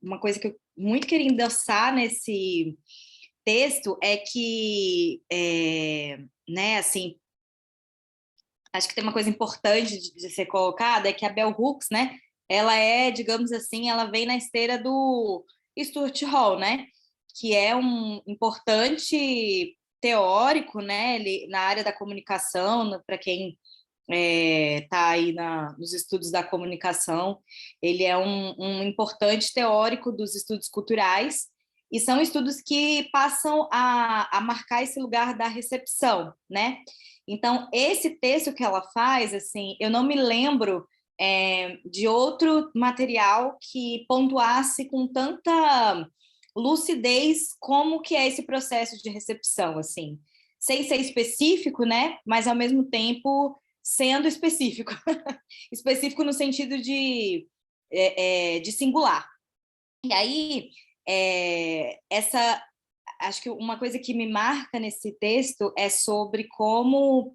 uma coisa que eu muito queria endossar nesse texto é que, né, assim, acho que tem uma coisa importante de ser colocada, é que a Bell Hooks, né, ela é, digamos assim, ela vem na esteira do Stuart Hall, né? Que é um importante teórico, né? Ele, na área da comunicação, para quem está aí nos estudos da comunicação, ele é um importante teórico dos estudos culturais, e são estudos que passam a marcar esse lugar da recepção, né? Então, esse texto que ela faz, assim, eu não me lembro de outro material que pontuasse com tanta lucidez como que é esse processo de recepção, assim, sem ser específico, né? Mas, ao mesmo tempo, sendo específico. Específico no sentido de singular. E aí, acho que uma coisa que me marca nesse texto é sobre como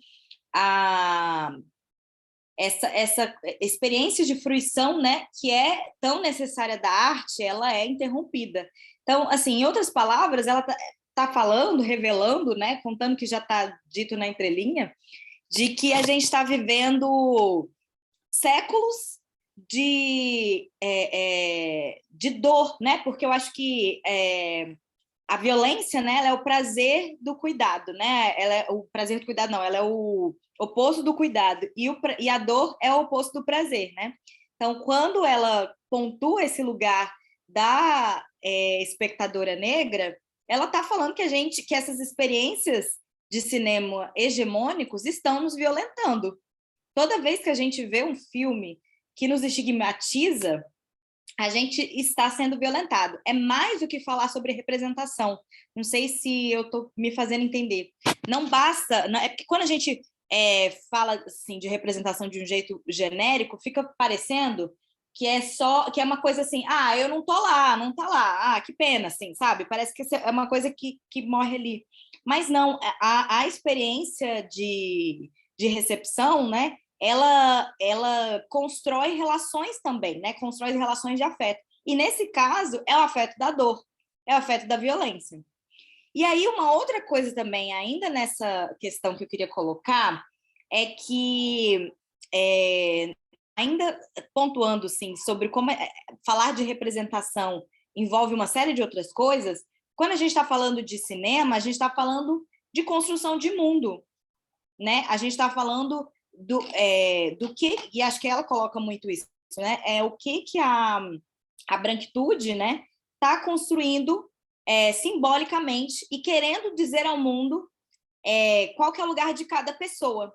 essa experiência de fruição, né, que é tão necessária da arte, ela é interrompida. Então, assim, em outras palavras, ela tá falando, revelando, né, contando que já está dito na entrelinha, de que a gente está vivendo séculos de dor, né? Porque eu acho que a violência, né, ela é o prazer do cuidado, né? Ela é o prazer do cuidado, não, ela é o oposto do cuidado, e a dor é o oposto do prazer, né? Então, quando ela pontua esse lugar da espectadora negra, ela está falando que essas experiências de cinema hegemônicos estão nos violentando. Toda vez que a gente vê um filme que nos estigmatiza, a gente está sendo violentado. É mais do que falar sobre representação. Não sei se eu estou me fazendo entender. Não basta... É porque quando a gente fala assim, de representação de um jeito genérico, fica parecendo que é uma coisa assim, eu não tô lá, não tá lá, que pena, assim, sabe? Parece que é uma coisa que morre ali. Mas não, a experiência de recepção, né, ela constrói relações também, né? Constrói relações de afeto. E, nesse caso, é o afeto da dor, é o afeto da violência. E aí, uma outra coisa também, ainda nessa questão que eu queria colocar, é que, ainda pontuando, sim, sobre como falar de representação envolve uma série de outras coisas, quando a gente está falando de cinema, a gente está falando de construção de mundo, né? A gente está falando do que, e acho que ela coloca muito isso, né? O que a branquitude, né, está construindo simbolicamente e querendo dizer ao mundo qual que é o lugar de cada pessoa.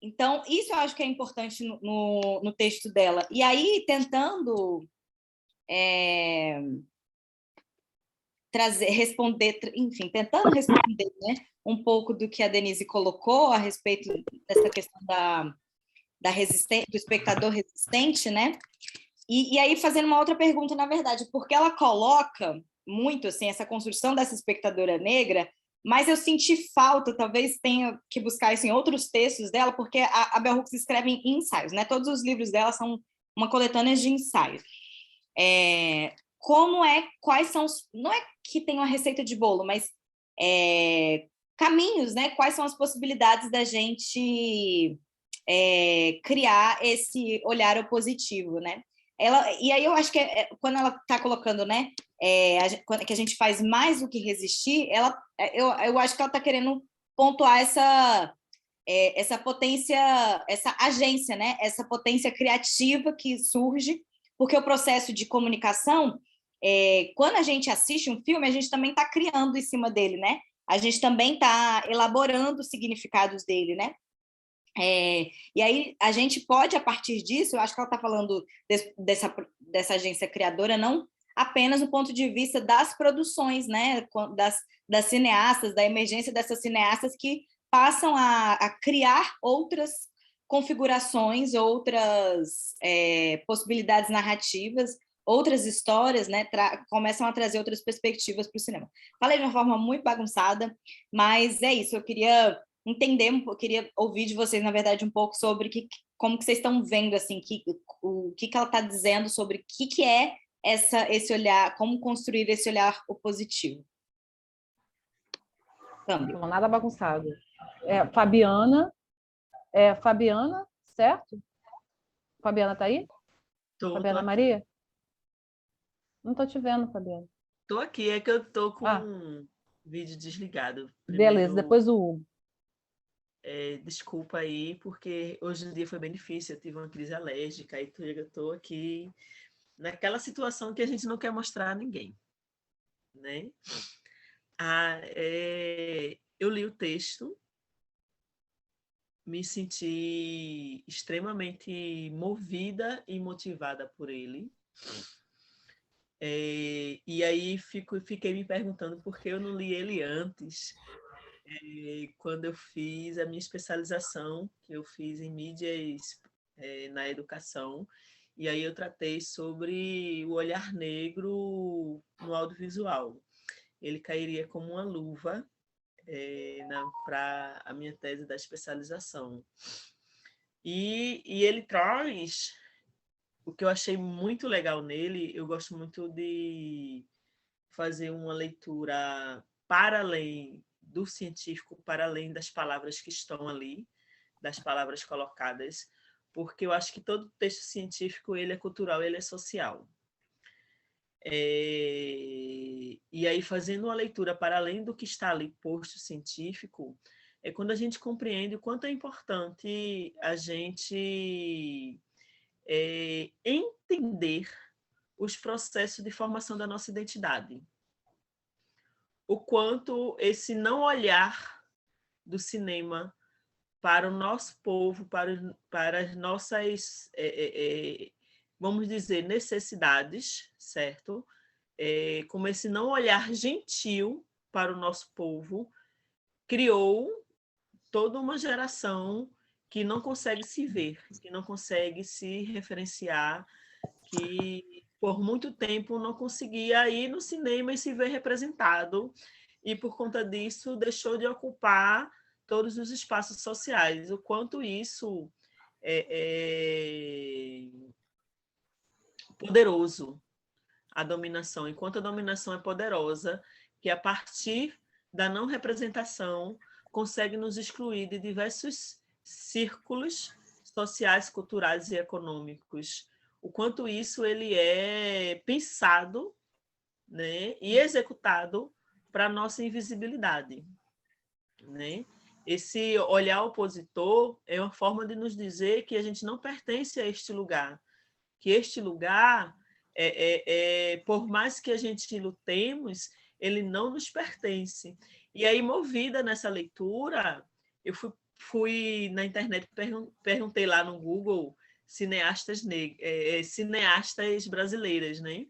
Então, isso eu acho que é importante no texto dela. E aí, tentando tentando responder, né, um pouco do que a Denise colocou a respeito dessa questão do espectador resistente, né? E aí, fazendo uma outra pergunta, na verdade, porque ela coloca muito assim, essa construção dessa espectadora negra, mas eu senti falta, talvez tenha que buscar isso em outros textos dela, porque a Bell Hooks escreve em ensaios, né? Todos os livros dela são uma coletânea de ensaios. Quais são não é que tem uma receita de bolo, mas caminhos, né? Quais são as possibilidades da gente criar esse olhar opositivo, né? E aí eu acho que quando ela está colocando, né, que a gente faz mais do que resistir, eu acho que ela está querendo pontuar essa potência, essa agência, né, essa potência criativa que surge, porque o processo de comunicação, quando a gente assiste um filme, a gente também está criando em cima dele, né? A gente também está elaborando os significados dele, né? E aí a gente pode, a partir disso, eu acho que ela está falando dessa agência criadora, não apenas do ponto de vista das produções, né, das cineastas, da emergência dessas cineastas que passam a criar outras configurações, outras possibilidades narrativas, outras histórias, né, começam a trazer outras perspectivas para o cinema. Falei de uma forma muito bagunçada, mas é isso, eu queria queria ouvir de vocês, na verdade, um pouco sobre como que vocês estão vendo, assim, o que ela está dizendo sobre o que é esse olhar, como construir esse olhar opositivo. Câmbio. Não, nada bagunçado. Fabiana, certo? Fabiana está aí? Tô Fabiana aqui. Maria? Não estou te vendo, Fabiana. Tô aqui, é que eu tô com Ah, o vídeo desligado. beleza, Primeiro, depois o Hugo. desculpa aí, porque hoje em dia foi bem difícil, eu tive uma crise alérgica, aí eu tô aqui naquela situação que a gente não quer mostrar a ninguém, né? Eu li o texto, me senti extremamente movida e motivada por ele. E aí fiquei me perguntando por que eu não li ele antes, quando eu fiz a minha especialização, que eu fiz em mídias na educação, e aí eu tratei sobre o olhar negro no audiovisual. Ele cairia como uma luva para a minha tese da especialização. E ele traz o que eu achei muito legal nele. Eu gosto muito de fazer uma leitura para além do científico, para além das palavras que estão ali, das palavras colocadas, porque eu acho que todo texto científico ele é cultural, ele é social. E aí, fazendo uma leitura para além do que está ali posto científico, é quando a gente compreende o quanto é importante a gente entender os processos de formação da nossa identidade. O quanto esse não olhar do cinema para o nosso povo, para as nossas, vamos dizer, necessidades, certo? Como esse não olhar gentil para o nosso povo, criou toda uma geração que não consegue se ver, que não consegue se referenciar, que por muito tempo não conseguia ir no cinema e se ver representado, e por conta disso deixou de ocupar todos os espaços sociais. O quanto isso é poderoso, a dominação, enquanto a dominação é poderosa, que a partir da não representação consegue nos excluir de diversos círculos sociais, culturais e econômicos. O quanto isso ele é pensado, né, e executado para a nossa invisibilidade, né? Esse olhar opositor é uma forma de nos dizer que a gente não pertence a este lugar, que este lugar, por mais que a gente lutemos, ele não nos pertence. E aí, movida nessa leitura, eu fui na internet, perguntei lá no Google cineastas brasileiras, né?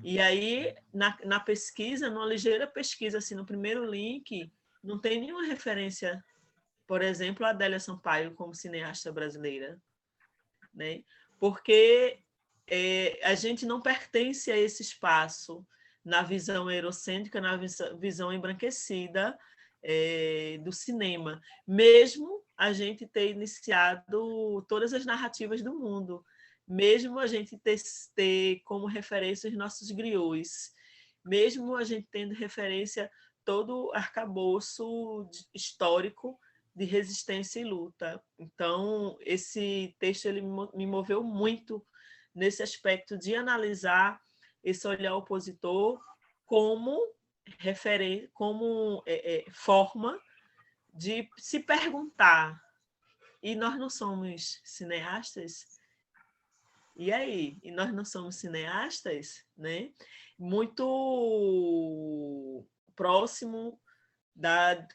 E aí, na pesquisa, numa ligeira pesquisa, assim, no primeiro link, não tem nenhuma referência, por exemplo, a Adélia Sampaio como cineasta brasileira, né? Porque a gente não pertence a esse espaço na visão eurocêntrica, na visão embranquecida do cinema, mesmo a gente ter iniciado todas as narrativas do mundo, mesmo a gente ter como referência os nossos griots, mesmo a gente tendo referência todo o arcabouço histórico de resistência e luta. Então, esse texto ele me moveu muito nesse aspecto de analisar esse olhar opositor como forma de se perguntar: e nós não somos cineastas? E aí? E nós não somos cineastas? Né? Muito próximo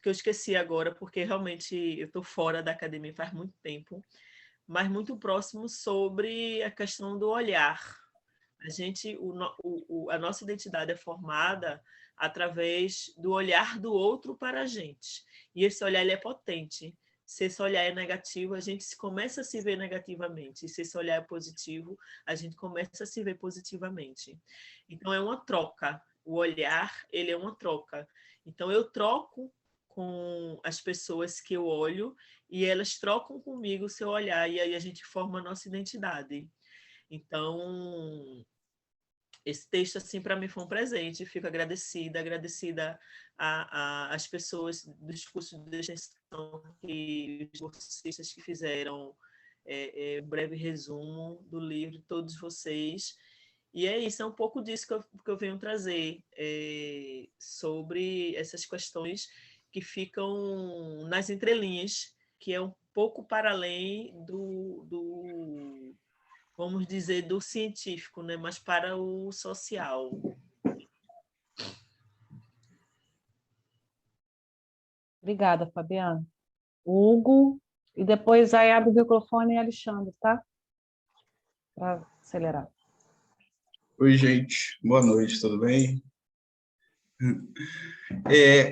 que eu esqueci agora, porque realmente eu estou fora da academia faz muito tempo, mas muito próximo sobre a questão do olhar. A nossa identidade é formada através do olhar do outro para a gente. E esse olhar ele é potente. Se esse olhar é negativo, a gente começa a se ver negativamente. E se esse olhar é positivo, a gente começa a se ver positivamente. Então, é uma troca. O olhar, ele é uma troca. Então, eu troco com as pessoas que eu olho e elas trocam comigo o seu olhar, e aí a gente forma a nossa identidade. Então, esse texto, assim, para mim foi um presente. Fico agradecida às pessoas dos cursos de extensão, os bolsistas que fizeram breve resumo do livro de todos vocês. E é isso, é um pouco disso que eu venho trazer, sobre essas questões que ficam nas entrelinhas, que é um pouco para além vamos dizer, do científico, né? Mas para o social. Obrigada, Fabiana. Hugo, e depois aí abre o microfone e Alexandre, tá? Para acelerar. Oi, gente. Boa noite, tudo bem?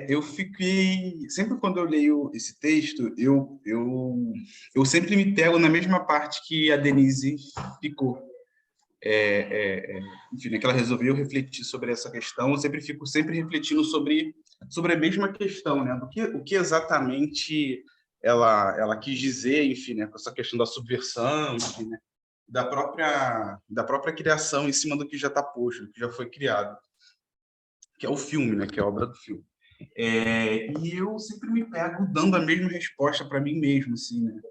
Eu fiquei... Sempre quando eu leio esse texto, eu sempre me pego na mesma parte que a Denise ficou. Enfim, né, que ela resolveu refletir sobre essa questão, eu sempre fico refletindo sobre a mesma questão, né? O que exatamente ela quis dizer, enfim, né, com essa questão da subversão, enfim, né, da própria criação em cima do que já está posto, do que já foi criado, que é o filme, né, que é a obra do filme. E eu sempre me pego dando a mesma resposta para mim mesmo, assim, né?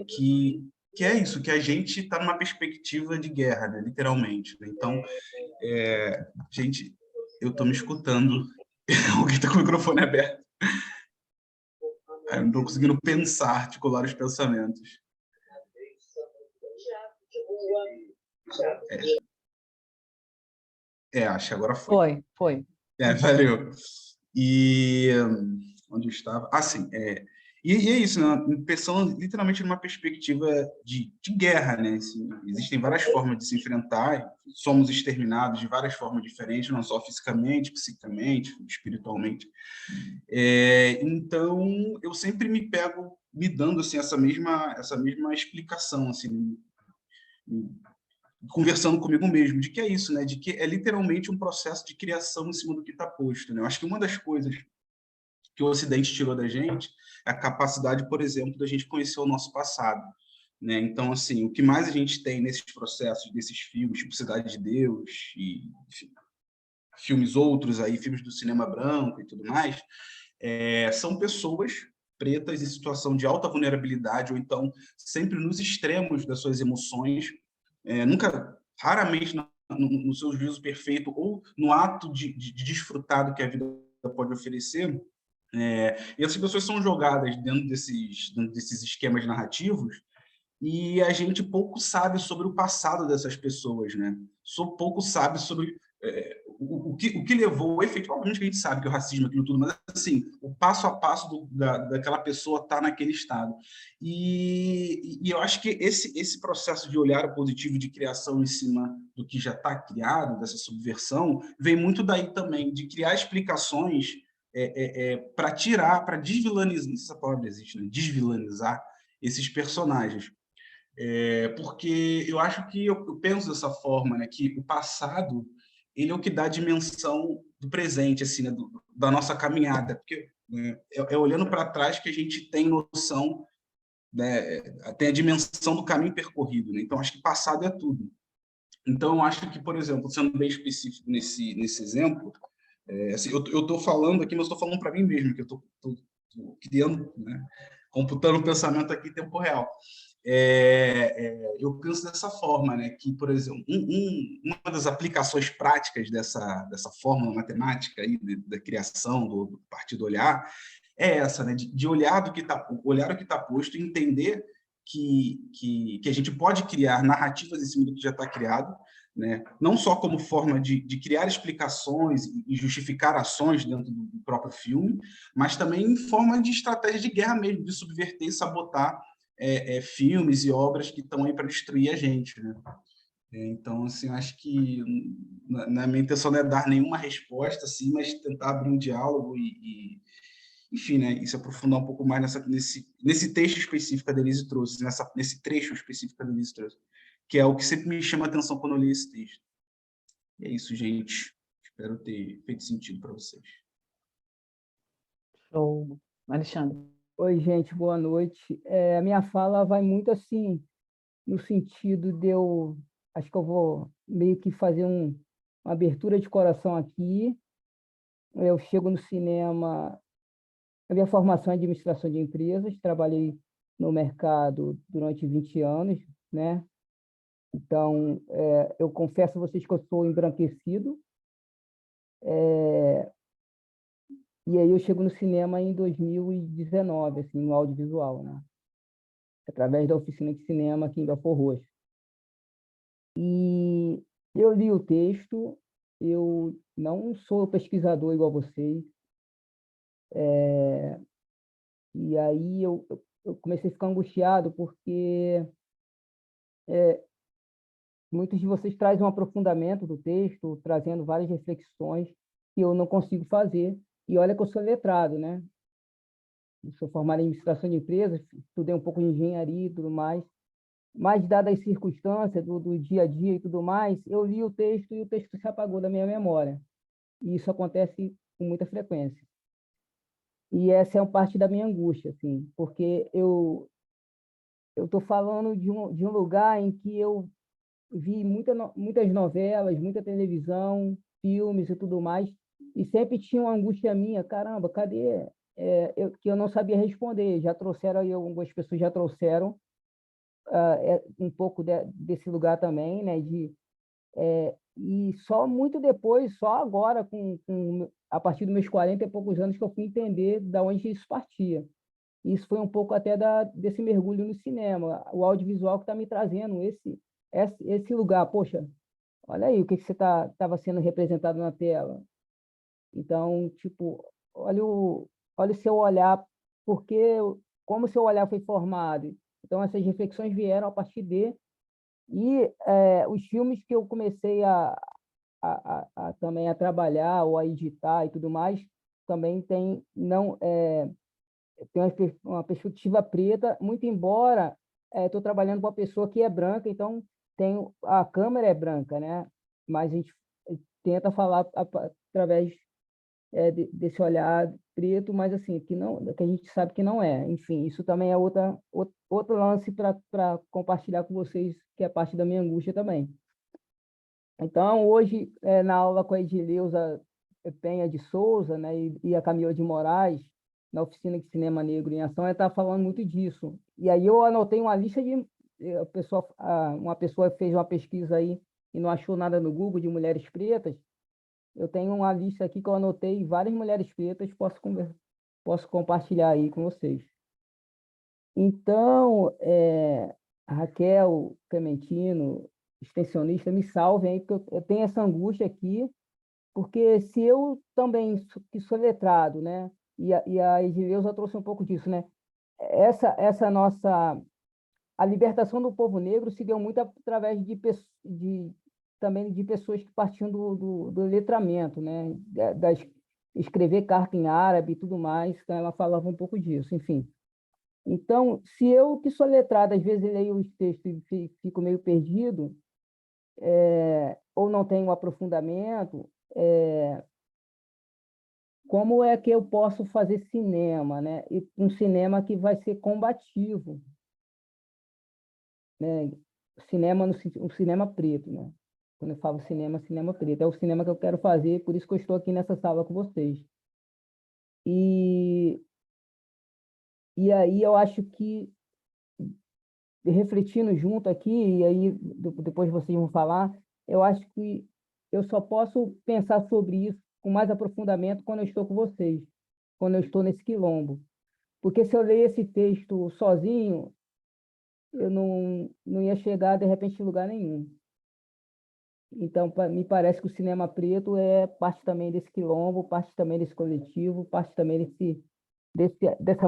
Que é isso, que a gente está numa perspectiva de guerra, né, literalmente. Né? Então, gente, eu estou me escutando, alguém está com o microfone aberto. Eu não estou conseguindo pensar, articular os pensamentos. Acho que agora foi. Foi. Valeu. E onde eu estava? Sim. E é isso, né? Pensando literalmente numa perspectiva de guerra, né? Assim, existem várias formas de se enfrentar, somos exterminados de várias formas diferentes, não só fisicamente, psicamente, espiritualmente. Então, eu sempre me pego me dando assim, essa mesma explicação, assim, conversando comigo mesmo, de que é isso, né? De que é literalmente um processo de criação em cima do que está posto, né? Eu acho que uma das coisas que o Ocidente tirou da gente é a capacidade, por exemplo, da gente conhecer o nosso passado, né? Então, assim, o que mais a gente tem nesses processos, desses filmes, tipo Cidade de Deus e enfim, filmes outros aí, filmes do cinema branco e tudo mais, são pessoas pretas em situação de alta vulnerabilidade ou então sempre nos extremos das suas emoções, raramente no seu juízo perfeito ou no ato de desfrutar do que a vida pode oferecer. E essas pessoas são jogadas dentro desses esquemas narrativos e a gente pouco sabe sobre o passado dessas pessoas, né? Pouco sabe sobre o que levou, efetivamente, a gente sabe que o racismo, aquilo tudo, mas assim, o passo a passo daquela pessoa estar naquele estado. E eu acho que esse processo de olhar o positivo de criação em cima do que já está criado, dessa subversão, vem muito daí também, de criar explicações para desvilanizar, essa palavra existe, né? Desvilanizar esses personagens. Porque eu acho que eu penso dessa forma, né? Que o passado ele é o que dá a dimensão do presente, assim, né? Da nossa caminhada, porque né? Olhando para trás que a gente tem noção, né? Tem a dimensão do caminho percorrido, né? Então acho que passado é tudo. Então eu acho que, por exemplo, sendo bem específico nesse exemplo, assim, eu estou falando aqui, mas estou falando para mim mesmo, que eu estou criando, né? Computando o pensamento aqui em tempo real. Eu penso dessa forma, né? Que, por exemplo, uma das aplicações práticas dessa fórmula matemática aí, da criação do partido olhar é essa, né? De olhar o que está posto e entender que a gente pode criar narrativas em cima do que já está criado, né? Não só como forma de criar explicações e justificar ações dentro do próprio filme, mas também em forma de estratégia de guerra mesmo, de subverter e sabotar filmes e obras que estão aí para destruir a gente, né? Então, assim, acho que na minha intenção não é dar nenhuma resposta, assim, mas tentar abrir um diálogo enfim, né, e se aprofundar um pouco mais nesse texto específico que a Denise trouxe, nesse trecho específico que a Denise trouxe, que é o que sempre me chama a atenção quando eu leio esse texto. E é isso, gente. Espero ter feito sentido para vocês. Show. Alexandre. Oi, gente, boa noite. A minha fala vai muito assim, no sentido de acho que eu vou meio que fazer uma abertura de coração aqui. Eu chego no cinema, a minha formação é em administração de empresas, trabalhei no mercado durante 20 anos, né? Então, eu confesso a vocês que eu sou embranquecido, e aí eu chego no cinema em 2019, assim, no audiovisual, né? Através da oficina de cinema aqui em Belford Roxo. E eu li o texto, eu não sou pesquisador igual vocês, e aí eu comecei a ficar angustiado porque muitos de vocês trazem um aprofundamento do texto, trazendo várias reflexões que eu não consigo fazer. E olha que eu sou letrado, né? Eu sou formado em administração de empresas, estudei um pouco de engenharia e tudo mais, mas, dadas as circunstâncias do dia a dia e tudo mais, eu li o texto e o texto se apagou da minha memória. E isso acontece com muita frequência. E essa é uma parte da minha angústia, assim, porque eu estou falando de um lugar em que eu vi muitas novelas, muita televisão, filmes e tudo mais, e sempre tinha uma angústia minha, caramba, cadê? Que eu não sabia responder. Já trouxeram aí, algumas pessoas já trouxeram um pouco desse lugar também, né? E só muito depois, só agora, a partir dos meus 40 e poucos anos, que eu fui entender de onde isso partia. Isso foi um pouco até desse mergulho no cinema, o audiovisual que está me trazendo esse lugar. Poxa, olha aí o que você estava sendo representado na tela. Então, tipo, olha o seu olhar, porque como o seu olhar foi formado. Então, essas reflexões vieram a partir e os filmes que eu comecei também a trabalhar ou a editar e tudo mais, também tem uma perspectiva preta, muito embora estou trabalhando com uma pessoa que é branca, então a câmera é branca, né? Mas a gente tenta falar através desse olhar preto, mas assim, que a gente sabe que não é. Enfim, isso também é outro lance para compartilhar com vocês, que é parte da minha angústia também. Então, hoje, na aula com a Edileuza Penha de Souza, né, e a Camila de Moraes, na oficina de Cinema Negro em Ação, ela está falando muito disso. E aí eu anotei uma lista uma pessoa fez uma pesquisa aí e não achou nada no Google de mulheres pretas. Eu tenho uma lista aqui que eu anotei várias mulheres pretas, posso compartilhar aí com vocês. Então, Raquel Clementino, extensionista, me salvem aí, porque eu tenho essa angústia aqui, porque se eu também, que sou letrado, né, e a Edileuza trouxe um pouco disso, né, essa nossa... A libertação do povo negro se deu muito através também de pessoas que partiam do letramento, né, escrever carta em árabe e tudo mais, então ela falava um pouco disso, enfim. Então, se eu, que sou letrada, às vezes leio os textos e fico meio perdido, ou não tenho um aprofundamento, como é que eu posso fazer cinema, né? E um cinema que vai ser combativo, né? Um cinema preto, né? Quando eu falo cinema, cinema preto. É o cinema que eu quero fazer, por isso que eu estou aqui nessa sala com vocês. E aí eu acho que, refletindo junto aqui, e aí depois vocês vão falar, eu acho que eu só posso pensar sobre isso com mais aprofundamento quando eu estou com vocês, quando eu estou nesse quilombo. Porque se eu ler esse texto sozinho, eu não ia chegar, de repente, em lugar nenhum. Então, me parece que o cinema preto é parte também desse quilombo, parte também desse coletivo, parte também dessa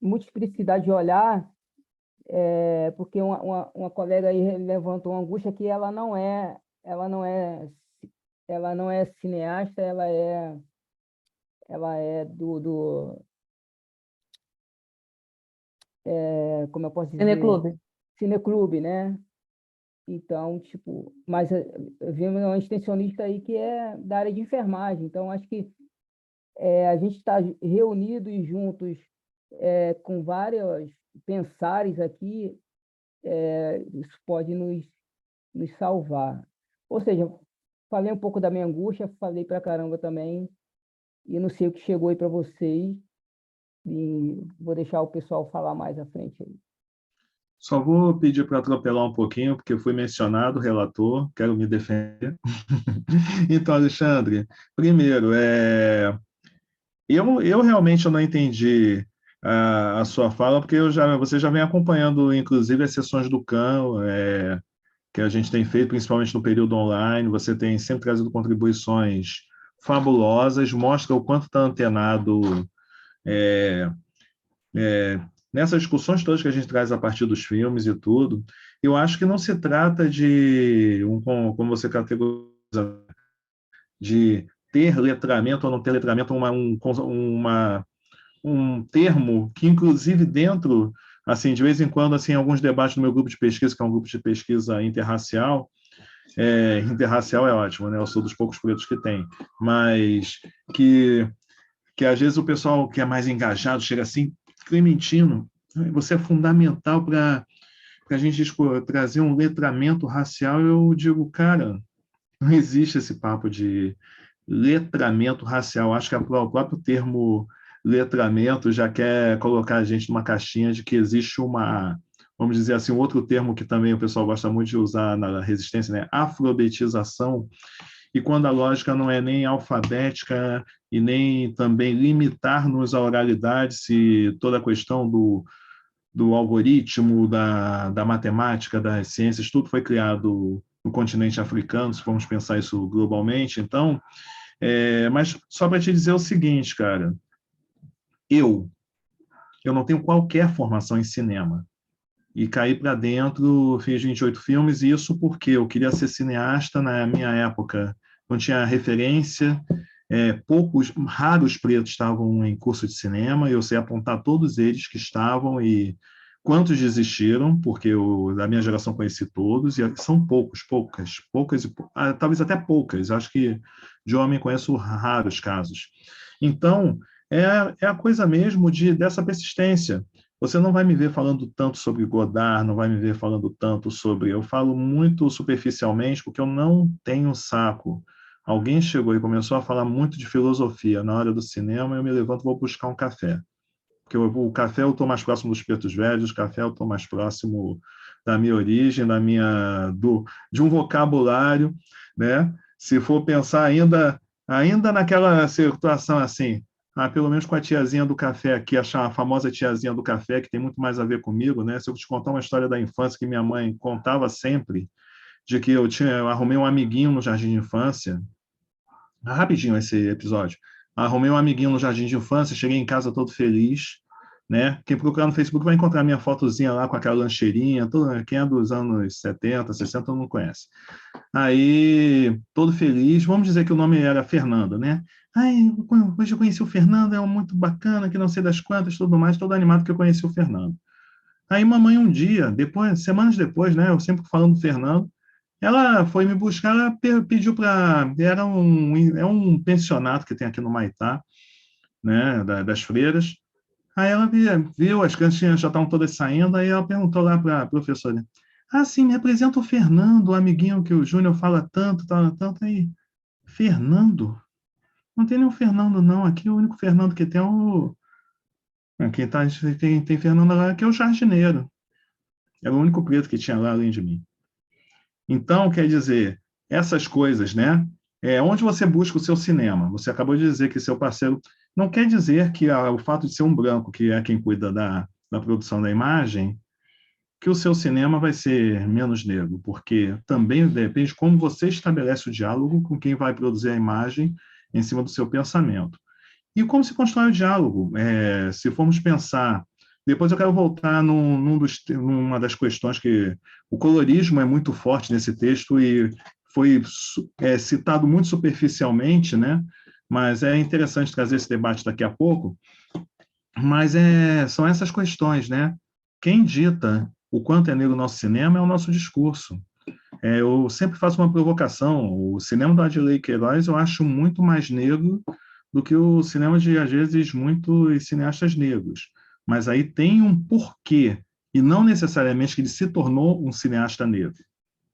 multiplicidade de olhar, porque uma colega aí levantou uma angústia que ela não é cineasta, ela é como eu posso dizer? Cineclube. Cineclube, né? Então, tipo, mas vimos uma extensionista aí que é da área de enfermagem, então acho que a gente está reunido e juntos com vários pensares aqui, isso pode nos salvar. Ou seja, falei um pouco da minha angústia, falei pra caramba também, e não sei o que chegou aí para vocês, e vou deixar o pessoal falar mais à frente aí. Só vou pedir para atropelar um pouquinho, porque fui mencionado, relator, quero me defender. Então, Alexandre, primeiro, eu realmente não entendi a sua fala, porque você já vem acompanhando, inclusive, as sessões do CAN, que a gente tem feito, principalmente no período online. Você tem sempre trazido contribuições fabulosas, mostra o quanto está antenado nessas discussões todas que a gente traz a partir dos filmes e tudo. Eu acho que não se trata de, como você categoriza, de ter letramento ou não ter letramento, um termo que, inclusive, dentro, assim, de vez em quando, assim, alguns debates no meu grupo de pesquisa, que é um grupo de pesquisa interracial, interracial é ótimo, né? Eu sou dos poucos pretos que tem, mas que às vezes o pessoal que é mais engajado chega assim, Clementino, você é fundamental para a gente trazer um letramento racial. Eu digo, cara, não existe esse papo de letramento racial. Acho que o próprio termo letramento já quer colocar a gente numa caixinha de que existe vamos dizer assim, um outro termo que também o pessoal gosta muito de usar na resistência, né? Alfabetização. E quando a lógica não é nem alfabética e nem também limitar-nos à oralidade, se toda a questão do algoritmo, da matemática, das ciências, tudo foi criado no continente africano, se formos pensar isso globalmente. Então, mas só para te dizer o seguinte, cara, eu não tenho qualquer formação em cinema. E caí para dentro, fiz 28 filmes, e isso porque eu queria ser cineasta na minha época. Não tinha referência, raros pretos estavam em curso de cinema, e eu sei apontar todos eles que estavam e quantos desistiram, porque eu, da minha geração, conheci todos, e são poucas, talvez até poucas. Acho que de homem conheço raros casos. Então, é a coisa mesmo dessa persistência. Você não vai me ver falando tanto sobre Godard, não vai me ver falando tanto sobre... Eu falo muito superficialmente, porque eu não tenho saco. Alguém chegou e começou a falar muito de filosofia na hora do cinema, eu me levanto e vou buscar um café. Porque o café eu estou mais próximo dos pretos velhos, o café eu estou mais próximo da minha origem, de um vocabulário, né? Se for pensar ainda naquela situação assim, pelo menos com a tiazinha do café aqui, a famosa tiazinha do café, que tem muito mais a ver comigo, né? Se eu te contar uma história da infância que minha mãe contava sempre, de que eu arrumei um amiguinho no jardim de infância, rapidinho esse episódio, arrumei um amiguinho no jardim de infância, cheguei em casa todo feliz, né? Quem procurar no Facebook vai encontrar minha fotozinha lá com aquela lancheirinha, quem é dos anos 70, 60 não conhece. Aí, todo feliz, vamos dizer que o nome era Fernando, né? Hoje eu conheci o Fernando, é muito bacana, que não sei das quantas, tudo mais, todo animado que eu conheci o Fernando. Aí mamãe um dia, semanas depois, né? Eu sempre falando do Fernando, ela foi me buscar, ela pediu para... É um pensionato que tem aqui no Maitá, né? Das freiras. Aí ela viu, as crianças já estavam todas saindo, aí ela perguntou lá para a professora, sim, me apresenta o Fernando, o amiguinho que o Júnior fala tanto, aí, Fernando? Não tem nenhum Fernando, não, aqui o único Fernando que tem é o... Tem Fernando lá, que é o jardineiro. Era o único preto que tinha lá, além de mim. Então, quer dizer, essas coisas, né? Onde você busca o seu cinema? Você acabou de dizer que seu parceiro... Não quer dizer que o fato de ser um branco, que é quem cuida da produção da imagem, que o seu cinema vai ser menos negro, porque também depende de como você estabelece o diálogo com quem vai produzir a imagem em cima do seu pensamento. E como se constrói o diálogo? Se formos pensar... Depois eu quero voltar numa das questões que o colorismo é muito forte nesse texto e foi citado muito superficialmente, né? Mas é interessante trazer esse debate daqui a pouco. Mas são essas questões, né? Quem dita o quanto é negro o nosso cinema é o nosso discurso. Eu sempre faço uma provocação. O cinema do Adlai Queiroz eu acho muito mais negro do que o cinema de, às vezes, muitos cineastas negros. Mas aí tem um porquê, e não necessariamente que ele se tornou um cineasta negro.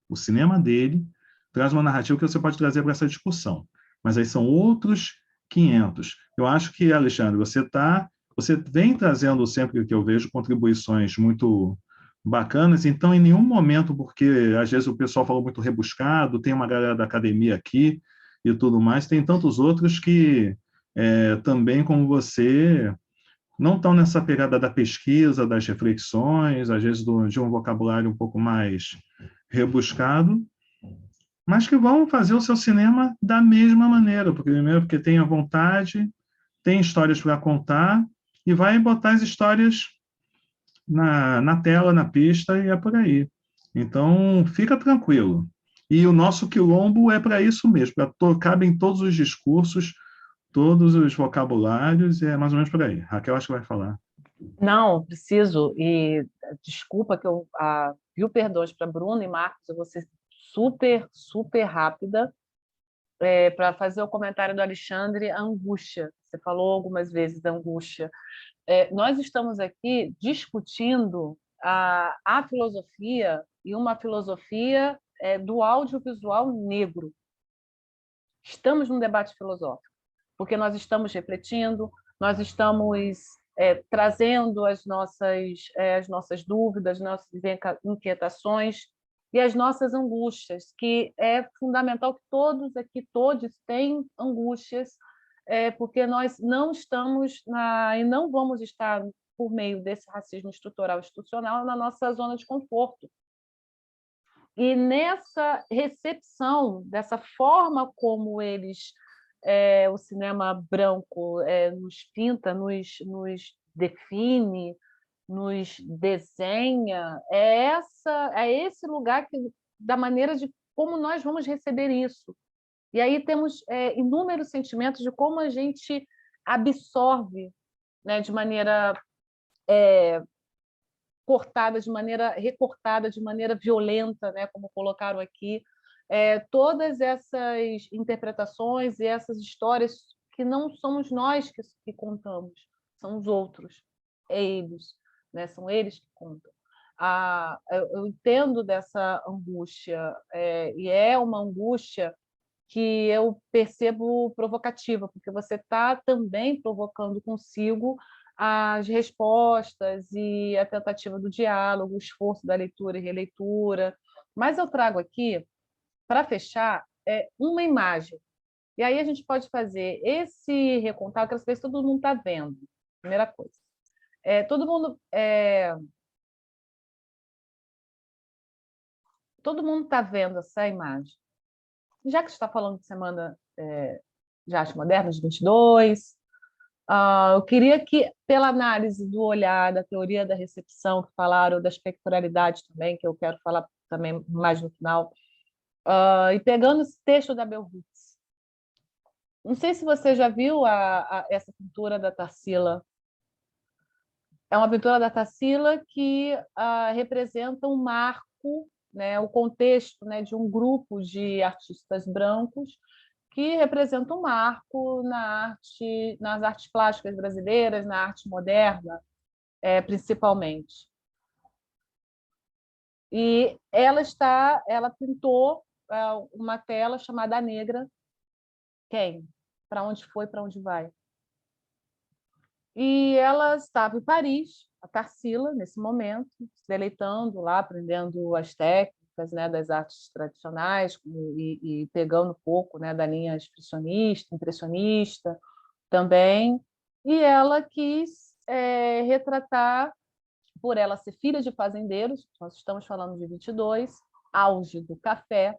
O cinema dele traz uma narrativa que você pode trazer para essa discussão. Mas aí são outros 500. Eu acho que, Alexandre, você está você vem trazendo sempre que eu vejo contribuições muito bacanas, então em nenhum momento, porque às vezes o pessoal falou muito rebuscado, tem uma galera da academia aqui e tudo mais, tem tantos outros que também, como você, não estão nessa pegada da pesquisa, das reflexões, às vezes de um vocabulário um pouco mais rebuscado, mas que vão fazer o seu cinema da mesma maneira, primeiro porque tem a vontade, tem histórias para contar, e vai botar as histórias na tela, na pista, e é por aí. Então, fica tranquilo. E o nosso quilombo é para isso mesmo, para cabem todos os discursos, todos os vocabulários, é mais ou menos por aí. Raquel, acho que vai falar. Não, preciso. E desculpa que eu pido perdões para Bruno e Marcos, eu vou ser super, super rápida para fazer o comentário do Alexandre, a angústia. Você falou algumas vezes da angústia. Nós estamos aqui discutindo a filosofia, e uma filosofia do audiovisual negro. Estamos num debate filosófico, porque nós estamos refletindo, nós estamos trazendo as nossas dúvidas, nossas inquietações e as nossas angústias, que é fundamental que todos aqui, todos, tenham angústias, porque nós não estamos e não vamos estar, por meio desse racismo estrutural e institucional, na nossa zona de conforto. E nessa recepção, dessa forma como o cinema branco nos pinta, nos define, nos desenha, é esse lugar da maneira de como nós vamos receber isso. E aí temos inúmeros sentimentos de como a gente absorve, né, de maneira cortada, de maneira recortada, de maneira violenta, né, como colocaram aqui, todas essas interpretações e essas histórias que não somos nós que contamos, são os outros, eles, né, são eles que contam. Eu entendo dessa angústia, e é uma angústia que eu percebo provocativa, porque você está também provocando consigo as respostas e a tentativa do diálogo, o esforço da leitura e releitura. Mas eu trago aqui, para fechar, uma imagem. E aí a gente pode fazer esse recontar, que às vezes todo mundo está vendo, primeira coisa. Todo mundo está vendo essa imagem. Já que está falando de Semana de Arte Moderna, de 22, eu queria que, pela análise do olhar, da teoria da recepção, que falaram, da espectralidade também, que eu quero falar também mais no final, e pegando esse texto da Bell Hooks. Não sei se você já viu essa pintura da Tarsila. É uma pintura da Tarsila que representa um marco, né, o contexto, né, de um grupo de artistas brancos que representa um marco nas artes plásticas brasileiras, na arte moderna, principalmente. E ela pintou uma tela chamada A Negra. Quem? Para onde foi, para onde vai? E ela estava em Paris, a Tarsila, nesse momento, se deleitando lá, aprendendo as técnicas, né, das artes tradicionais e pegando um pouco, né, da linha expressionista, impressionista também. E ela quis retratar, por ela ser filha de fazendeiros, nós estamos falando de 22, auge do café,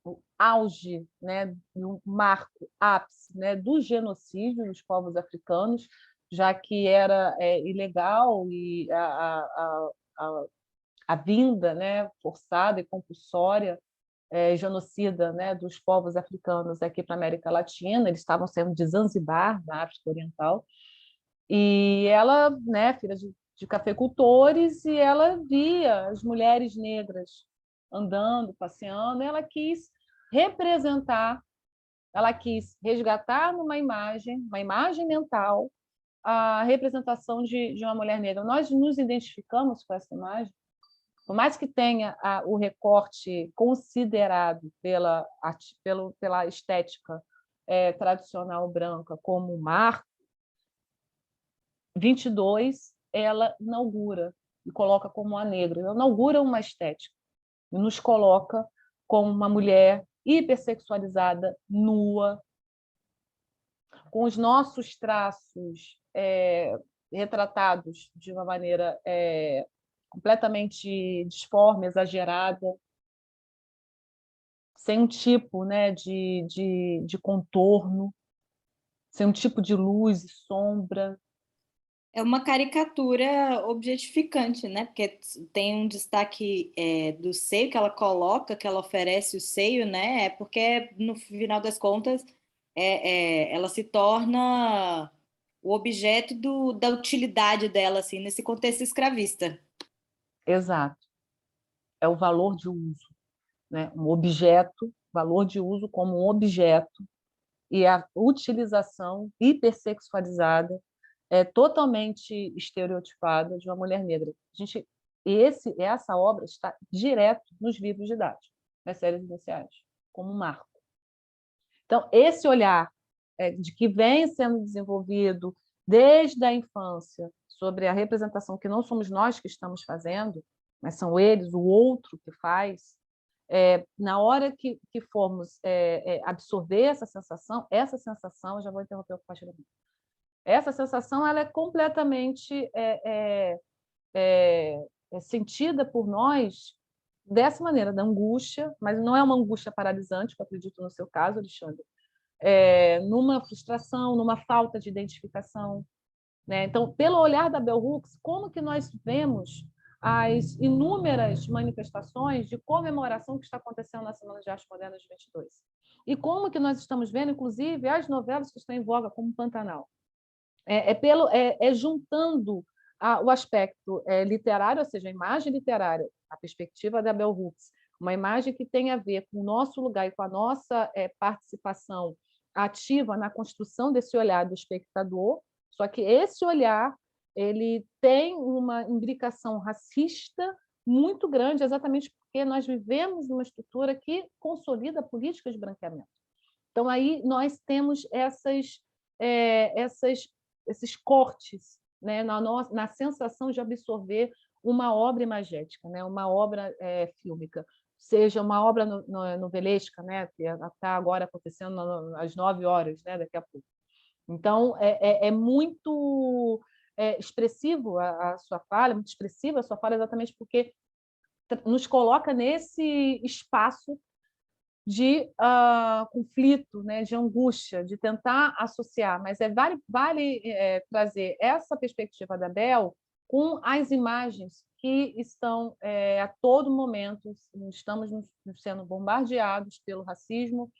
o auge, né, no marco ápice, né, do genocídio dos povos africanos, já que era ilegal e a vinda, né, forçada e compulsória, genocida, né, dos povos africanos aqui para a América Latina. Eles estavam saindo de Zanzibar, na África Oriental, e ela, né, filha de cafeicultores, e ela via as mulheres negras andando, passeando, e ela quis representar, ela quis resgatar numa imagem, uma imagem mental, a representação de uma mulher negra. Nós nos identificamos com essa imagem, por mais que tenha o recorte considerado pela estética tradicional branca como marco, 22, ela inaugura e coloca como a negra. Ela inaugura uma estética e nos coloca como uma mulher hipersexualizada, nua, com os nossos traços retratados de uma maneira completamente disforme, exagerada, sem um tipo, né, de contorno, sem um tipo de luz e sombra. É uma caricatura objetificante, né? Porque tem um destaque do seio que ela coloca, que ela oferece o seio, né? É porque, no final das contas, ela se torna o objeto da utilidade dela, assim, nesse contexto escravista. Exato. É o valor de uso, né? Um objeto, valor de uso como um objeto, e a utilização hipersexualizada, totalmente estereotipada de uma mulher negra. Essa obra está direto nos livros didáticos, nas séries iniciais, como um marco. Então, esse olhar de que vem sendo desenvolvido desde a infância sobre a representação que não somos nós que estamos fazendo, mas são eles, o outro que faz, na hora que formos absorver essa sensação, eu já vou interromper o compartilhamento, essa sensação ela é completamente sentida por nós dessa maneira, da angústia, mas não é uma angústia paralisante, que eu acredito no seu caso, Alexandre, numa frustração, numa falta de identificação, né? Então, pelo olhar da Bell Hooks, como que nós vemos as inúmeras manifestações de comemoração que está acontecendo na Semana de Arte Moderna de 22? E como que nós estamos vendo, inclusive, as novelas que estão em voga, como Pantanal? Juntando o aspecto literário, ou seja, a imagem literária, a perspectiva da Bell Hooks, uma imagem que tem a ver com o nosso lugar e com a nossa participação ativa na construção desse olhar do espectador, só que esse olhar ele tem uma imbricação racista muito grande, exatamente porque nós vivemos numa estrutura que consolida políticas de branqueamento. Então, aí nós temos esses cortes, né, na sensação de absorver uma obra imagética, né, uma obra fílmica, seja uma obra novelesca, né, que está agora acontecendo às 9 horas, né, daqui a pouco. Então, é muito expressivo a sua fala, muito expressiva a sua fala, exatamente porque nos coloca nesse espaço de conflito, né, de angústia, de tentar associar, mas vale trazer essa perspectiva da Bell com as imagens que estão a todo momento, estamos sendo bombardeados pelo racismo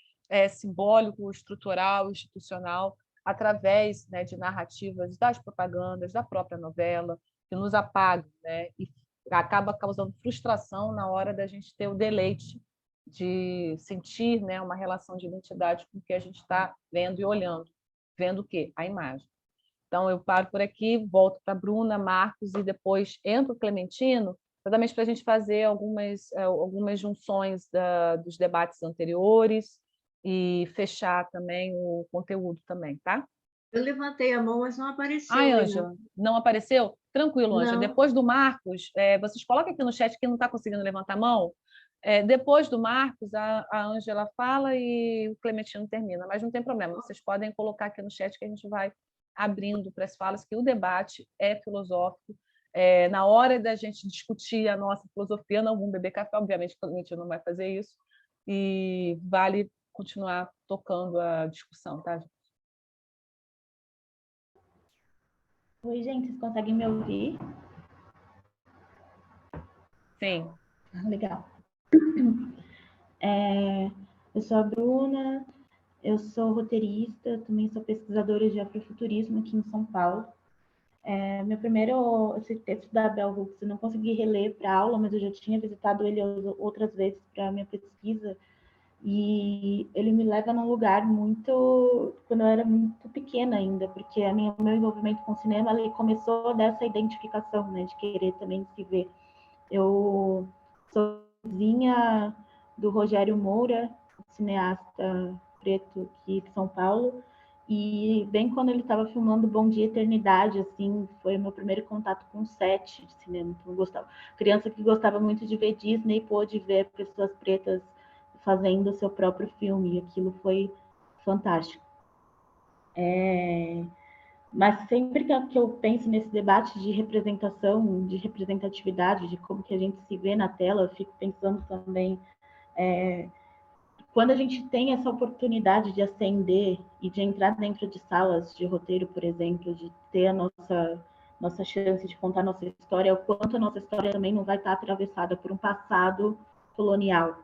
simbólico, estrutural, institucional, através, né, de narrativas das propagandas, da própria novela, que nos apagam, né, e acaba causando frustração na hora da gente ter o deleite de sentir, né, uma relação de identidade com o que a gente está vendo e olhando. Vendo o quê? A imagem. Então, eu paro por aqui, volto para a Bruna, Marcos, e depois entro o Clementino, exatamente para a gente fazer algumas junções dos debates anteriores e fechar também o conteúdo também, tá? Eu levantei a mão, mas não apareceu. Ai, Ângela, não apareceu? Tranquilo, Ângela. Depois do Marcos, vocês colocam aqui no chat quem não está conseguindo levantar a mão. Depois do Marcos, a Ângela fala e o Clementino termina, mas não tem problema, vocês podem colocar aqui no chat que a gente vai abrindo para as falas, que o debate é filosófico. Na hora da gente discutir a nossa filosofia, não vamos beber café, obviamente o Clementino não vai fazer isso, e vale continuar tocando a discussão, tá, gente? Oi, gente, vocês conseguem me ouvir? Sim. Legal. Eu sou a Bruna, eu sou roteirista, também sou pesquisadora de afrofuturismo aqui em São Paulo. Esse texto da Bell Hooks eu não consegui reler para aula, mas eu já tinha visitado ele outras vezes para minha pesquisa, e ele me leva num lugar muito, quando eu era muito pequena ainda, porque meu envolvimento com o cinema ele começou dessa identificação, né, de querer também se ver. Eu sou vizinha do Rogério Moura, cineasta preto aqui de São Paulo, E bem quando ele estava filmando Bom Dia Eternidade, assim, foi o meu primeiro contato com o set de cinema. Então, eu gostava, criança que gostava muito de ver Disney, pôde ver pessoas pretas fazendo o seu próprio filme, e aquilo foi fantástico. Mas sempre que eu penso nesse debate de representação, de representatividade, de como que a gente se vê na tela, eu fico pensando também quando a gente tem essa oportunidade de ascender e de entrar dentro de salas de roteiro, por exemplo, de ter a nossa chance de contar nossa história, o quanto a nossa história também não vai estar atravessada por um passado colonial.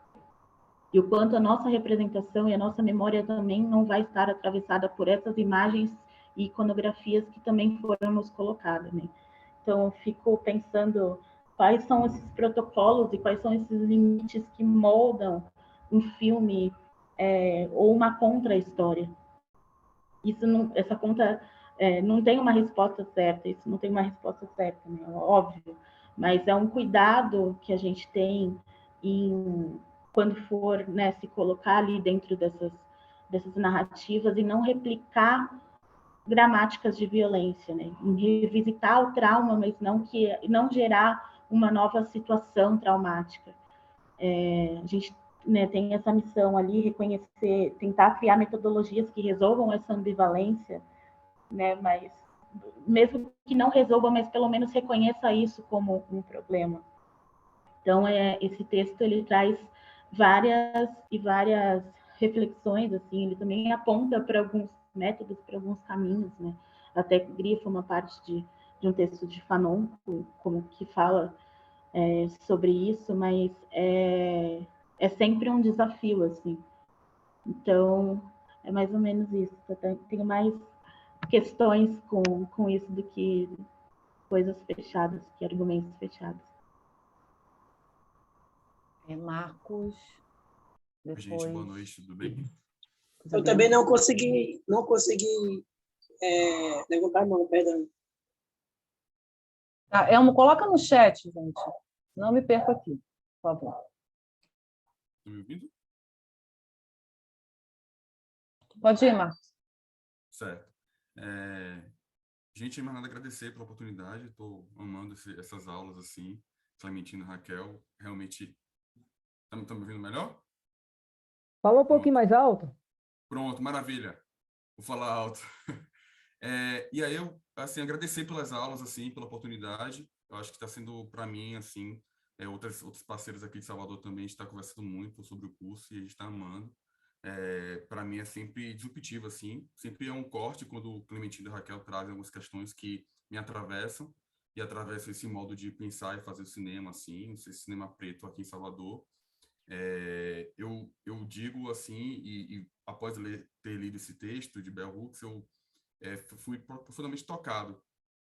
E o quanto a nossa representação e a nossa memória também não vai estar atravessada por essas imagens e iconografias que também foram nos colocadas, né? Então, eu fico pensando quais são esses protocolos e quais são esses limites que moldam um filme ou uma contra-história. Essa conta não tem uma resposta certa, isso não tem uma resposta certa, né? Óbvio, mas é um cuidado que a gente tem quando for, né, se colocar ali dentro dessas narrativas e não replicar gramáticas de violência, né? Em revisitar o trauma, mas não gerar uma nova situação traumática. A gente, né, tem essa missão ali, reconhecer, tentar criar metodologias que resolvam essa ambivalência, né? Mas mesmo que não resolva, mas pelo menos reconheça isso como um problema. Então, esse texto ele traz várias reflexões, assim, ele também aponta para alguns métodos, para alguns caminhos, né? Até grifa uma parte de um texto de Fanon, como que fala sobre isso, mas é sempre um desafio, assim. Então, é mais ou menos isso. Eu tenho mais questões com isso do que coisas fechadas, que argumentos fechados. Marcos, depois... Gente, boa noite, tudo bem? Eu também não consegui levantar a mão, perdão. Tá, Elmo, coloca no chat, gente. Não me perco aqui, por favor. Estão me ouvindo? Pode ir, Marcos. Certo. Gente, mais nada a agradecer pela oportunidade. Estou amando essas aulas assim. Clementina, Raquel, realmente... Estão me ouvindo melhor? Fala um pouquinho mais alto. Pronto, maravilha. Vou falar alto. E aí eu, assim, agradecer pelas aulas, assim, pela oportunidade. Eu acho que está sendo, para mim, assim, outros parceiros aqui de Salvador também, a gente está conversando muito sobre o curso e a gente está amando. Para mim é sempre disruptivo, assim. Sempre é um corte quando o Clementina e a Raquel trazem algumas questões que me atravessam e atravessam esse modo de pensar e fazer o cinema, assim, esse cinema preto aqui em Salvador. Eu digo assim, e após ter lido esse texto de Bell Hooks, eu fui profundamente tocado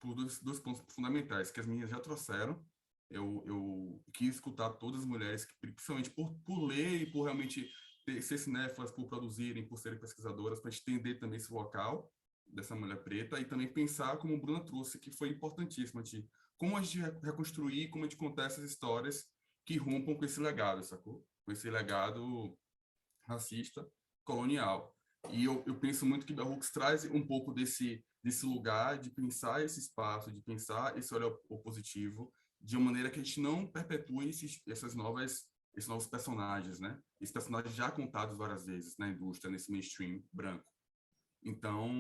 por dois pontos fundamentais que as meninas já trouxeram. Eu quis escutar todas as mulheres, principalmente por ler e por realmente ser cinéfilas, por produzirem, por serem pesquisadoras, para entender também esse local dessa mulher preta e também pensar, como a Bruna trouxe, que foi importantíssimo, de como a gente reconstruir, como a gente contar essas histórias que rompam com esse legado, sacou? Com esse legado racista, colonial. E eu penso muito que Bell Hooks traz um pouco desse lugar de pensar esse espaço, de pensar esse olhar positivo, de uma maneira que a gente não perpetue esses novos personagens, né? Esses personagens já contados várias vezes na indústria, nesse mainstream branco. Então,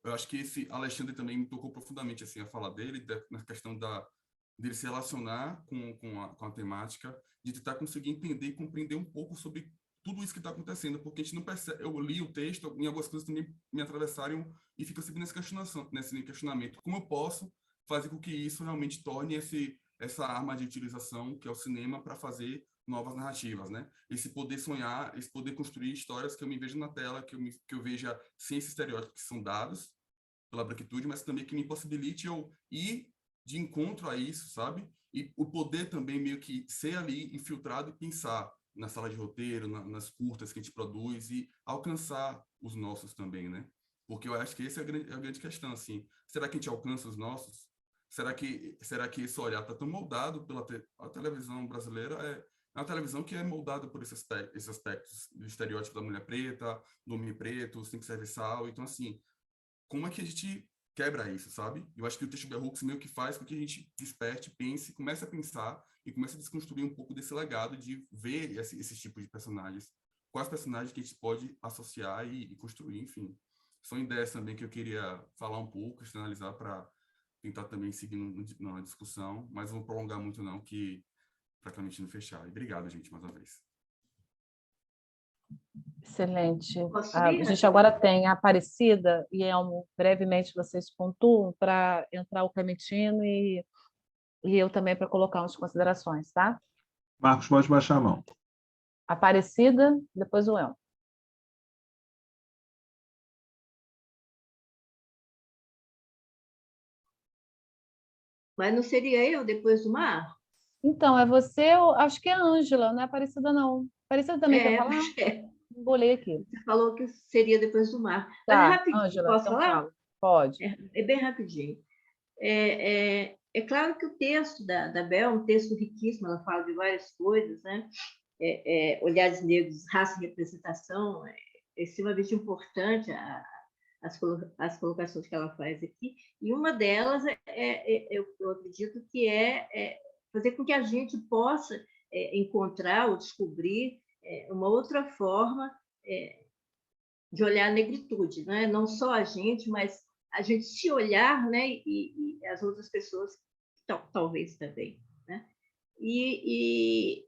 eu acho que esse Alexandre também me tocou profundamente assim a fala dele na questão dele se relacionar com a temática, de tentar conseguir entender e compreender um pouco sobre tudo isso que está acontecendo, porque a gente não percebe. Eu li o texto e algumas coisas também me atravessaram e fico sempre nesse questionamento. Como eu posso fazer com que isso realmente torne essa arma de utilização, que é o cinema, para fazer novas narrativas, né? Esse poder sonhar, esse poder construir histórias que eu me vejo na tela, que eu veja sem esses estereótipos que são dados pela branquitude, mas também que me possibilite eu ir de encontro a isso, sabe? E o poder também meio que ser ali infiltrado e pensar na sala de roteiro, nas curtas que a gente produz e alcançar os nossos também, né? Porque eu acho que essa é a grande questão, assim. Será que a gente alcança os nossos? Será que esse olhar está tão moldado pela a televisão brasileira? É uma televisão que é moldada por esses aspectos do estereótipo da mulher preta, do homem preto, sem serviçal. Então, assim, como é que a gente quebra isso, sabe? Eu acho que o texto Bell Hooks meio que faz com que a gente desperte, pense, comece a pensar e comece a desconstruir um pouco desse legado de ver esse tipo de personagens. Quais personagens que a gente pode associar e construir, enfim. São ideias também que eu queria falar um pouco, externalizar para tentar também seguir na discussão, mas não vou prolongar muito não, que praticamente não fechar. E obrigado, gente, mais uma vez. Excelente. Posso A ir? gente agora tem a Aparecida e Elmo. Brevemente vocês pontuam para entrar o Clementino e eu também para colocar umas considerações, tá? Marcos, pode baixar a mão. Aparecida, depois o Elmo. Mas não seria eu depois do mar? Então, é você, eu acho que é a Ângela, não é Aparecida, não. Aparecida também quer falar? Acho que é. Bolei aqui. Você falou que seria depois do mar. Mas é Tá, rapidinho, Ângela, posso então falar? fala. Pode. É bem rapidinho. É claro que o texto da Bel é um texto riquíssimo, ela fala de várias coisas, né? Olhares negros, raça e representação, é extremamente importante as colocações que ela faz aqui, e uma delas eu acredito que é fazer com que a gente possa encontrar ou descobrir uma outra forma de olhar a negritude, né? Não só a gente, mas a gente se olhar, né? E as outras pessoas talvez também, né? E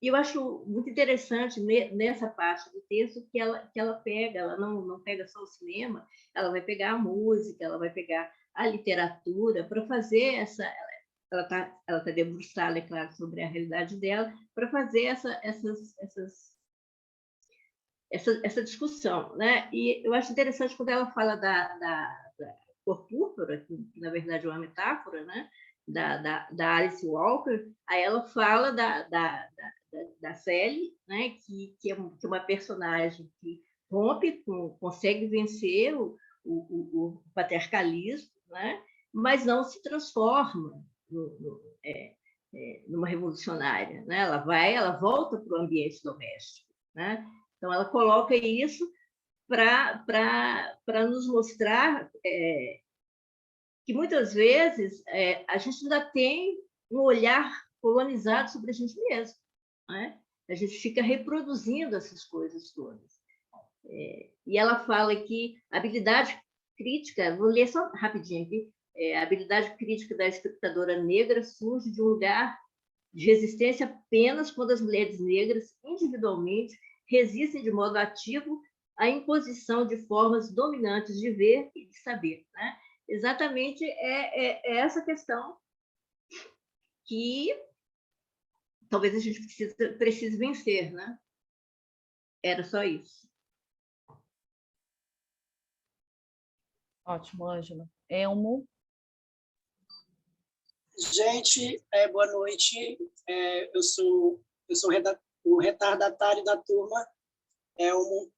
eu acho muito interessante nessa parte do texto que ela pega, ela não pega só o cinema, ela vai pegar a música, ela vai pegar a literatura para fazer ela tá debruçada, é claro, sobre a realidade dela, para fazer essa discussão, né? E eu acho interessante quando ela fala da cor púrpura, que na verdade é uma metáfora, né? Da Alice Walker, aí ela fala da Sally, né? Que é uma personagem que rompe, consegue vencer o patriarcalismo, né? Mas não se transforma numa revolucionária, né? Ela volta para o ambiente doméstico, né? Então, ela coloca isso para nos mostrar que, muitas vezes, a gente ainda tem um olhar colonizado sobre a gente mesmo, né? A gente fica reproduzindo essas coisas todas. E ela fala que a habilidade crítica, vou ler só rapidinho aqui, a habilidade crítica da espectadora negra surge de um lugar de resistência apenas quando as mulheres negras, individualmente, resistem de modo ativo à imposição de formas dominantes de ver e de saber, né? Exatamente essa questão que talvez a gente precise vencer, né? Era só isso. Ótimo, Ângela. Elmo. Gente, boa noite. Eu sou o retardatário da turma. Elmo,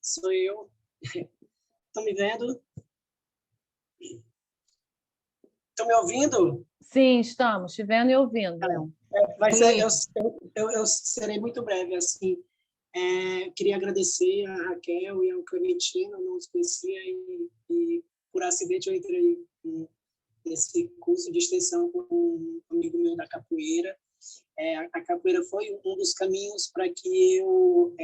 sou eu. Estão me vendo? Estão me ouvindo? Sim, estamos te vendo e ouvindo. Vai ser, eu serei muito breve. Assim, queria agradecer a Raquel e ao Clementino, não os conhecia, e por acidente eu entrei nesse curso de extensão com um amigo meu da capoeira. A capoeira foi um dos caminhos para que eu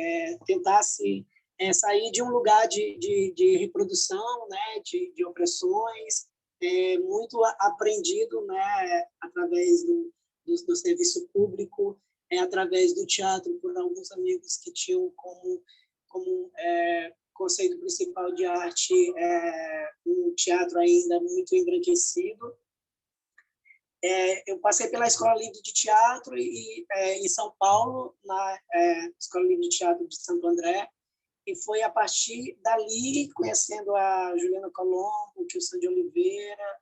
tentasse sair de um lugar de reprodução, né, de opressões, muito aprendido, né, através do serviço público, através do teatro, por alguns amigos que tinham como conceito principal de arte um teatro ainda muito embranquecido. Eu passei pela Escola Livre de Teatro em São Paulo, na Escola Livre de Teatro de Santo André, e foi a partir dali, conhecendo a Juliana Colombo, o Kilson de Oliveira,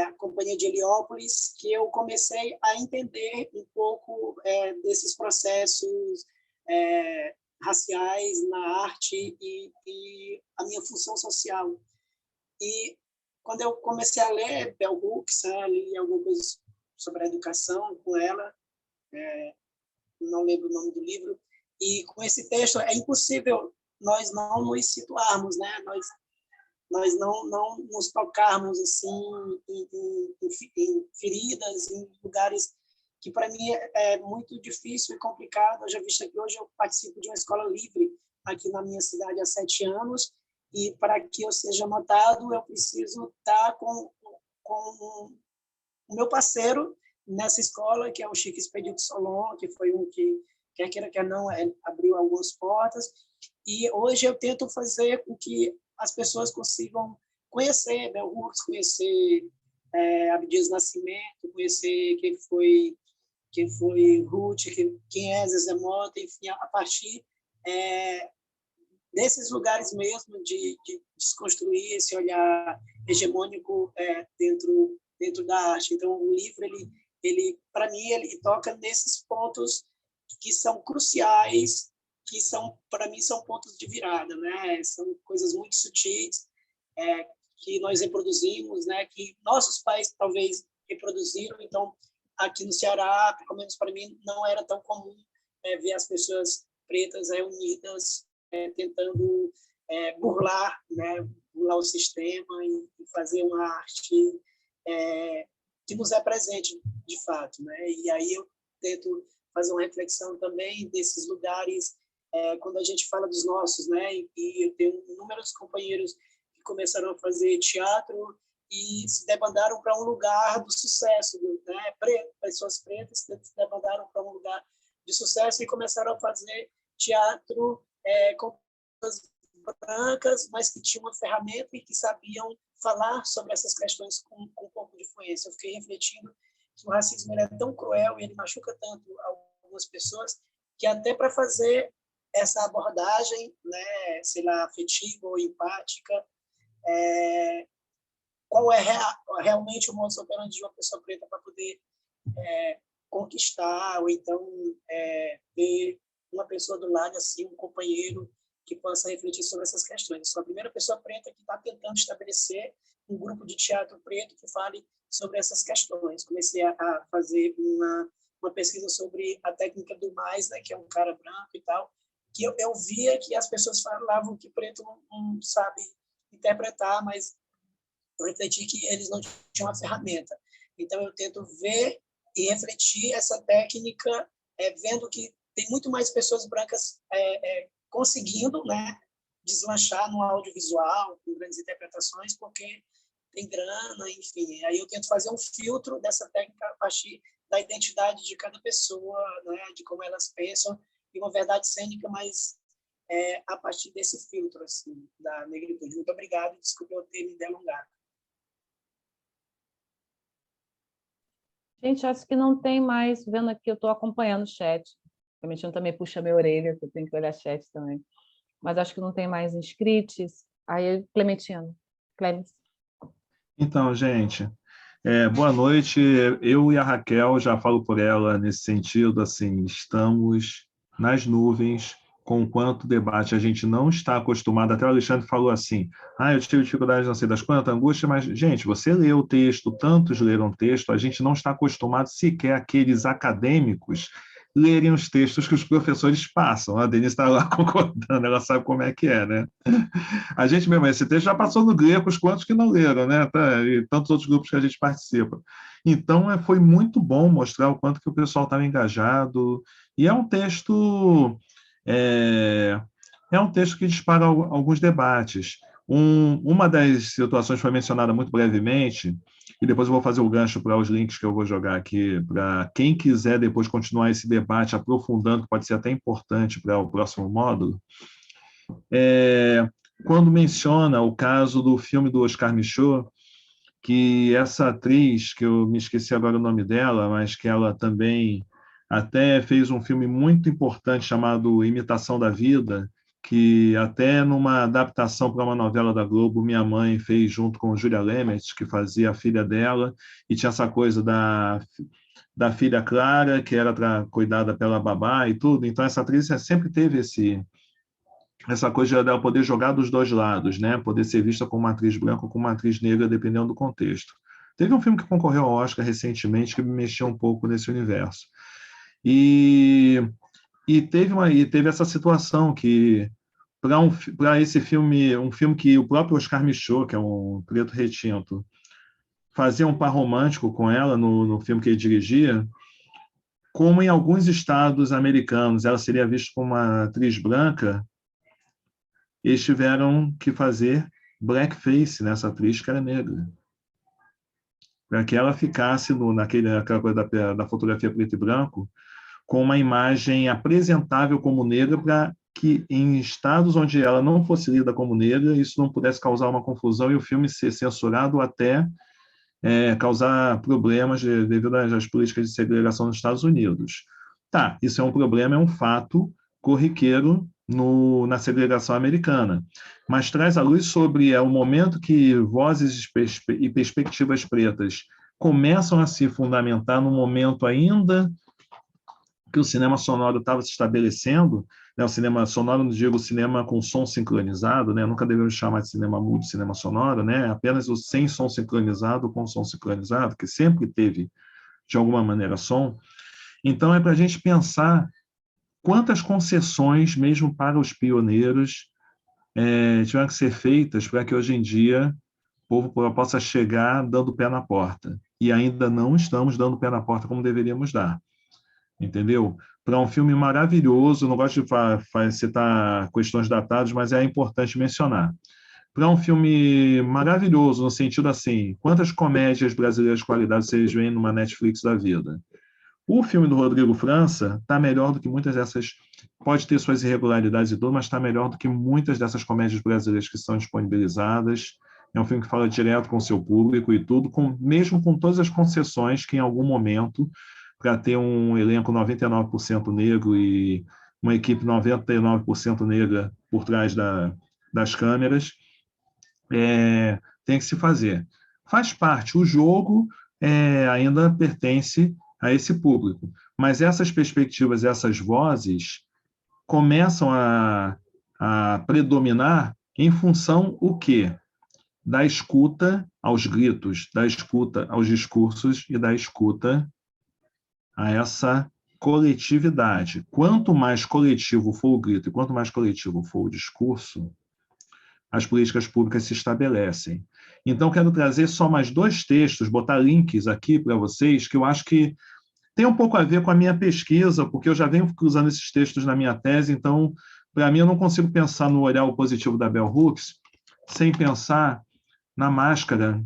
a Companhia de Heliópolis, que eu comecei a entender um pouco desses processos raciais na arte e a minha função social. E quando eu comecei a ler Bell Hooks, li alguma coisa sobre a educação com ela, não lembro o nome do livro, e com esse texto é impossível nós não nos situarmos, né? Nós não nos tocarmos assim em feridas, em lugares que para mim é muito difícil e complicado. Já visto que hoje eu participo de uma escola livre aqui na minha cidade há 7 anos, e para que eu seja notado, eu preciso estar com o meu parceiro nessa escola, que é o Chico Expedito Solon, que foi um que, quer queira, quer não, abriu algumas portas. E hoje eu tento fazer com que as pessoas consigam conhecer Bell Hooks, conhecer Abdias Nascimento, conhecer quem foi Ruth, quem é Zezé Mota, enfim, a partir desses lugares mesmo de desconstruir esse olhar hegemônico dentro da arte. Então, o livro, ele para mim, ele toca nesses pontos que são cruciais, que para mim são pontos de virada, né? São coisas muito sutis que nós reproduzimos, né? Que nossos pais talvez reproduziram. Então, aqui no Ceará, pelo menos para mim, não era tão comum ver as pessoas pretas unidas, tentando burlar, né? Burlar o sistema e fazer uma arte que nos é presente de fato, né? E aí eu tento fazer uma reflexão também desses lugares quando a gente fala dos nossos, né? E eu tenho inúmeros companheiros que começaram a fazer teatro e se debandaram para um lugar do sucesso, né? Pessoas pretas se debandaram para um lugar de sucesso e começaram a fazer teatro com pessoas brancas, mas que tinham uma ferramenta e que sabiam falar sobre essas questões com um pouco de fluência. Eu fiquei refletindo que o racismo ele é tão cruel e ele machuca tanto algumas pessoas que até para fazer essa abordagem, né, sei lá, afetiva ou empática, qual é realmente o modus operandi de uma pessoa preta para poder conquistar ou então ter uma pessoa do lado, assim, um companheiro que possa refletir sobre essas questões. Eu sou a primeira pessoa preta que está tentando estabelecer um grupo de teatro preto que fale sobre essas questões. Comecei a fazer uma pesquisa sobre a técnica do mais, né, que é um cara branco e tal, que eu via que as pessoas falavam que preto não sabe interpretar, mas eu refleti que eles não tinham uma ferramenta. Então, eu tento ver e refletir essa técnica, vendo que tem muito mais pessoas brancas conseguindo, né, deslanchar no audiovisual, com grandes interpretações, porque tem grana, enfim. Aí eu tento fazer um filtro dessa técnica a partir da identidade de cada pessoa, né, de como elas pensam, e uma verdade cênica, mas a partir desse filtro assim, da negritude. Muito obrigado, desculpe eu ter me delongado. Gente, acho que não tem mais, vendo aqui, eu estou acompanhando o chat. O Clementino também puxa minha orelha, eu tenho que olhar chat também. Mas acho que não tem mais inscritos. Aí, Clementino, Clemens. Então, gente, boa noite. Eu e a Raquel, já falo por ela nesse sentido, assim, estamos nas nuvens com quanto debate a gente não está acostumado. Até o Alexandre falou assim, eu tive dificuldade não sei das quantas, angústia, mas, gente, você leu o texto, tantos leram o texto, a gente não está acostumado sequer aqueles acadêmicos lerem os textos que os professores passam. A Denise está lá concordando, ela sabe como é que é, né? A gente mesmo, esse texto já passou no Grecos, quantos que não leram, né? E tantos outros grupos que a gente participa. Então, foi muito bom mostrar o quanto que o pessoal estava engajado, e é um texto que dispara alguns debates. Uma das situações foi mencionada muito brevemente, e depois eu vou fazer o gancho para os links que eu vou jogar aqui, para quem quiser depois continuar esse debate aprofundando, que pode ser até importante para o próximo módulo, quando menciona o caso do filme do Oscar Micheaux, que essa atriz, que eu me esqueci agora o nome dela, mas que ela também até fez um filme muito importante chamado Imitação da Vida, que até numa adaptação para uma novela da Globo, minha mãe fez junto com Julia Lemert, que fazia a filha dela, e tinha essa coisa da filha Clara, que era cuidada pela babá e tudo. Então, essa atriz sempre teve essa coisa dela poder jogar dos dois lados, né? Poder ser vista como uma atriz branca ou como uma atriz negra, dependendo do contexto. Teve um filme que concorreu ao Oscar recentemente que me mexeu um pouco nesse universo. E teve essa situação que, para esse filme, um filme que o próprio Oscar Micheaux, que é um preto retinto, fazia um par romântico com ela no filme que ele dirigia, como em alguns estados americanos ela seria vista como uma atriz branca, eles tiveram que fazer blackface nessa atriz que era negra, para que ela ficasse naquela coisa da fotografia preto e branco, com uma imagem apresentável como negra, para que em estados onde ela não fosse lida como negra, isso não pudesse causar uma confusão e o filme ser censurado, até causar problemas devido às políticas de segregação nos Estados Unidos. Tá, isso é um problema, é um fato corriqueiro na segregação americana, mas traz à luz sobre o momento que vozes e perspectivas pretas começam a se fundamentar no momento ainda que o cinema sonoro estava se estabelecendo, né? O cinema sonoro, não digo cinema com som sincronizado, né? Nunca devemos chamar de cinema mudo, cinema sonoro, né? Apenas o sem som sincronizado com som sincronizado, que sempre teve, de alguma maneira, som. Então, é para a gente pensar quantas concessões, mesmo para os pioneiros, tiveram que ser feitas para que, hoje em dia, o povo possa chegar dando pé na porta. E ainda não estamos dando pé na porta como deveríamos dar. Entendeu? Para um filme maravilhoso, não gosto de citar questões datadas, mas é importante mencionar. Para um filme maravilhoso, no sentido assim, quantas comédias brasileiras de qualidade vocês veem numa Netflix da vida? O filme do Rodrigo França está melhor do que muitas dessas, pode ter suas irregularidades e tudo, mas está melhor do que muitas dessas comédias brasileiras que são disponibilizadas. É um filme que fala direto com o seu público e tudo, mesmo com todas as concessões que, em algum momento, para ter um elenco 99% negro e uma equipe 99% negra por trás das câmeras, tem que se fazer. Faz parte, o jogo ainda pertence a esse público, mas essas perspectivas, essas vozes começam a predominar em função o quê? Da escuta aos gritos, da escuta aos discursos e da escuta a essa coletividade. Quanto mais coletivo for o grito e quanto mais coletivo for o discurso, as políticas públicas se estabelecem. Então, quero trazer só mais 2 textos, botar links aqui para vocês, que eu acho que tem um pouco a ver com a minha pesquisa, porque eu já venho cruzando esses textos na minha tese, então, para mim, eu não consigo pensar no olhar positivo da Bell Hooks sem pensar na máscara,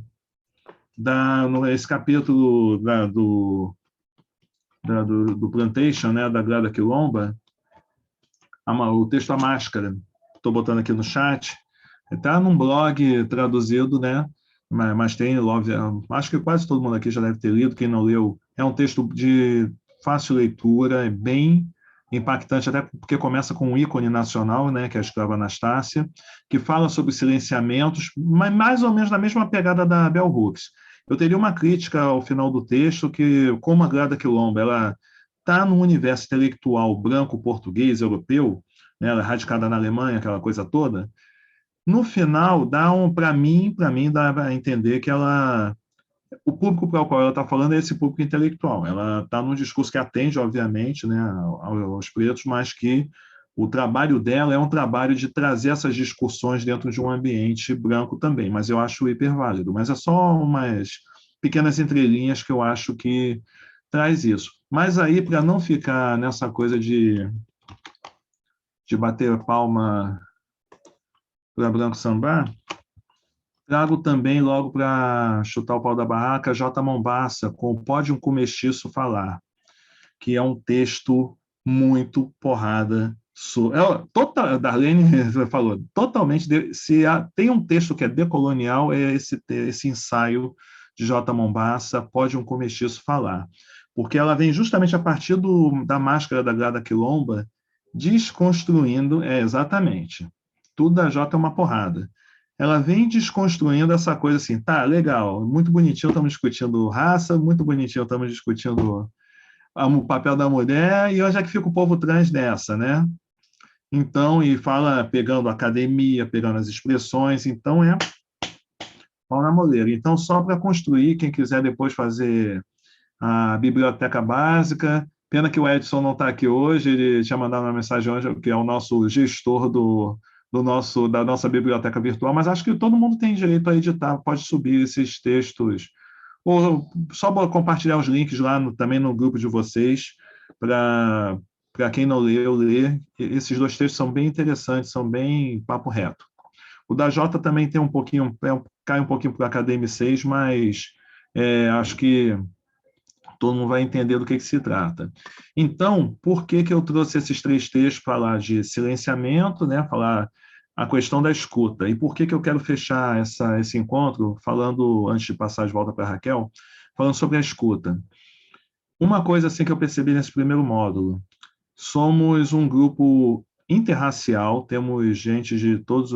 nesse capítulo do Plantation, né, da Grada Quilomba, o texto A Máscara, estou botando aqui no chat, está num blog traduzido, né, mas tem, acho que quase todo mundo aqui já deve ter lido, quem não leu, é um texto de fácil leitura, é bem impactante, até porque começa com um ícone nacional, né, que é a escrava Anastácia, que fala sobre silenciamentos, mas mais ou menos na mesma pegada da Bell Hooks. Eu teria uma crítica ao final do texto que, como a Grada Quilomba, ela está num universo intelectual branco, português, europeu, né, ela é radicada na Alemanha, aquela coisa toda, no final, para mim, dá a entender que o público para o qual ela está falando é esse público intelectual. Ela está num discurso que atende, obviamente, né, aos pretos, mas que o trabalho dela é um trabalho de trazer essas discussões dentro de um ambiente branco também, mas eu acho hiperválido. Mas é só umas pequenas entrelinhas que eu acho que traz isso. Mas aí, para não ficar nessa coisa de bater palma para branco sambar, trago também, logo para chutar o pau da barraca, J. Mombassa, com Pode um Cu Mestiço Falar, que é um texto muito porrada. Darlene falou, totalmente. Tem um texto que é decolonial, é esse ensaio de J. Mombassa, Pode um Cu Mestiço Falar, porque ela vem justamente a partir da máscara da Grada Quilomba, desconstruindo, exatamente, tudo da J é uma porrada. Ela vem desconstruindo essa coisa assim, tá, legal, muito bonitinho, estamos discutindo raça, muito bonitinho, estamos discutindo o papel da mulher, e onde é que fica o povo trans nessa, né? Então, e fala pegando a academia, pegando as expressões, então pau na moleira. Então, só para construir, quem quiser depois fazer a biblioteca básica, Pena que o Edson não está aqui hoje, ele tinha mandado uma mensagem hoje, que é o nosso gestor da nossa biblioteca virtual, mas acho que todo mundo tem direito a editar, pode subir esses textos, ou só compartilhar os links lá também no grupo de vocês, para quem não leu, ler. Esses 2 textos são bem interessantes, são bem papo reto. O da Jota também tem um pouquinho, cai um pouquinho para o Academy 6, mas acho que todo mundo vai entender do que se trata. Então, por que eu trouxe esses 3 textos para falar de silenciamento, né? Falar a questão da escuta? E por que eu quero fechar esse encontro falando, antes de passar de volta para a Raquel, falando sobre a escuta? Uma coisa assim que eu percebi nesse primeiro módulo, somos um grupo interracial, temos gente de todos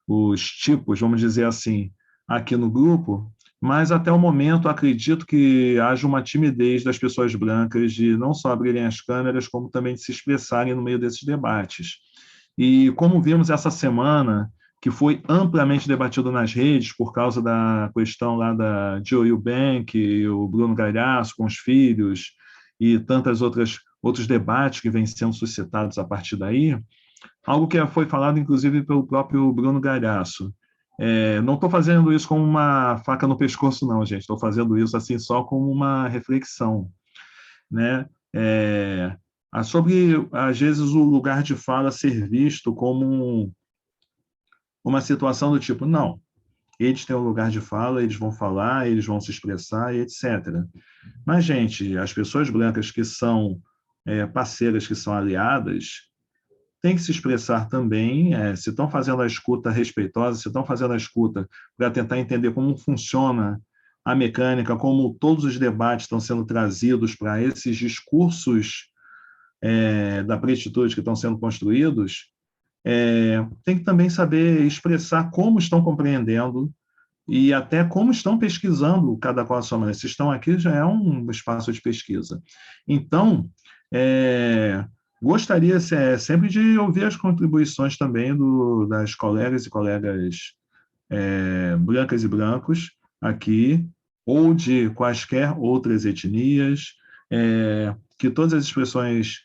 os tipos, vamos dizer assim, aqui no grupo, mas até o momento acredito que haja uma timidez das pessoas brancas de não só abrirem as câmeras, como também de se expressarem no meio desses debates. E como vimos essa semana, que foi amplamente debatido nas redes por causa da questão lá da Joe Eubank e o Bruno Galhaço com os filhos e tantas outros debates que vêm sendo suscitados a partir daí, algo que foi falado, inclusive, pelo próprio Bruno Galhaço. Não estou fazendo isso como uma faca no pescoço, não, gente. Estou fazendo isso assim só como uma reflexão, né? Sobre, às vezes, o lugar de fala ser visto como uma situação do tipo, não, eles têm um lugar de fala, eles vão falar, eles vão se expressar, e etc. Mas, gente, as pessoas brancas que são parceiras, que são aliadas, tem que se expressar também, se estão fazendo a escuta respeitosa, se estão fazendo a escuta para tentar entender como funciona a mecânica, como todos os debates estão sendo trazidos para esses discursos da pretitude que estão sendo construídos, tem que também saber expressar como estão compreendendo e até como estão pesquisando cada qual a sua maneira. Se estão aqui, já é um espaço de pesquisa. Então, gostaria sempre de ouvir as contribuições também das colegas e colegas brancas e brancos aqui, ou de quaisquer outras etnias, que todas as expressões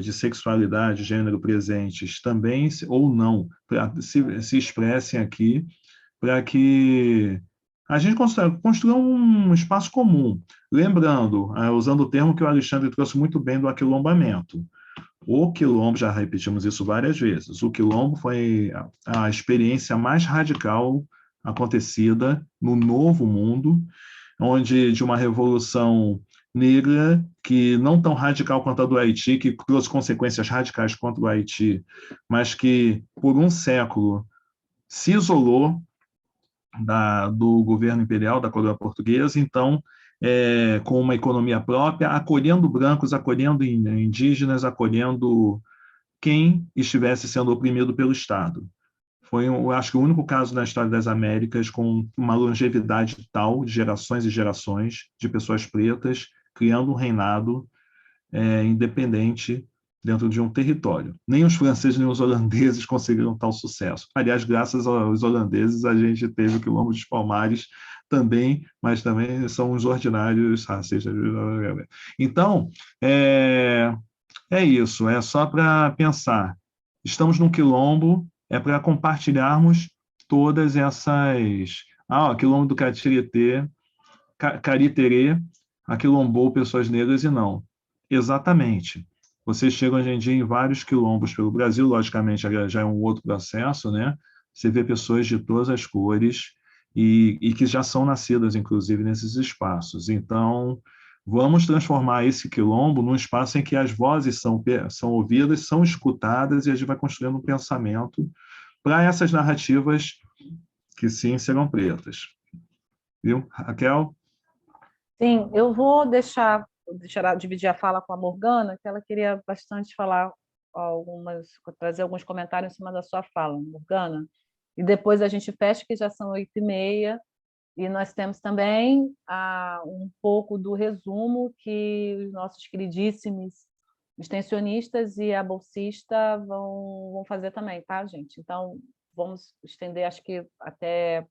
de sexualidade, gênero presentes também, ou não, se expressem aqui, para que a gente construa um espaço comum. Lembrando, usando o termo que o Alexandre trouxe muito bem do aquilombamento. O quilombo, já repetimos isso várias vezes, o quilombo foi a experiência mais radical acontecida no Novo Mundo, onde de uma revolução negra, que não tão radical quanto a do Haiti, que trouxe consequências radicais contra o Haiti, mas que, por um século, se isolou do governo imperial, da coroa portuguesa, então, com uma economia própria, acolhendo brancos, acolhendo indígenas, acolhendo quem estivesse sendo oprimido pelo Estado. Foi, eu acho que o único caso na história das Américas com uma longevidade tal, de gerações e gerações, de pessoas pretas, criando um reinado independente dentro de um território. Nem os franceses nem os holandeses conseguiram tal sucesso. Aliás, graças aos holandeses, a gente teve o Quilombo dos Palmares também, mas também são os ordinários racistas. Então, é isso, é só para pensar. Estamos num quilombo, é para compartilharmos todas essas... quilombo do Cariterê, aquilombou pessoas negras e não. Exatamente. Vocês chegam hoje em dia em vários quilombos pelo Brasil, logicamente já é um outro processo, né? Você vê pessoas de todas as cores e que já são nascidas, inclusive, nesses espaços. Então, vamos transformar esse quilombo num espaço em que as vozes são ouvidas, são escutadas, e a gente vai construindo um pensamento para essas narrativas que, sim, serão pretas. Viu, Raquel? Sim, eu vou dividir a fala com a Morgana, que ela queria bastante falar trazer alguns comentários em cima da sua fala, Morgana. E depois a gente fecha, que já são 8h30, e nós temos também um pouco do resumo que os nossos queridíssimos extensionistas e a bolsista vão fazer também, tá, gente? Então, vamos estender, acho que até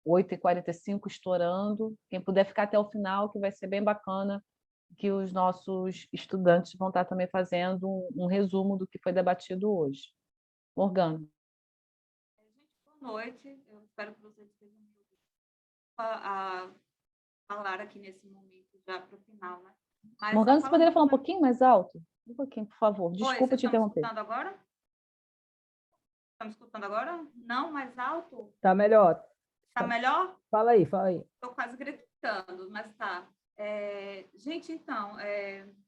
8h45 estourando. Quem puder ficar até o final, que vai ser bem bacana, que os nossos estudantes vão estar também fazendo um resumo do que foi debatido hoje. Morgana. Boa noite, eu espero que vocês estejam me ouvindo a falar aqui nesse momento, já para o final, né? Mas Morgana, você poderia falar um pouquinho mais alto? Um pouquinho, por favor. Desculpa te interromper. Estão me escutando agora? Estão me escutando agora? Não, mais alto? Tá melhor. Tá melhor? Fala aí, fala aí. Estou quase gritando, mas tá. Gente, então,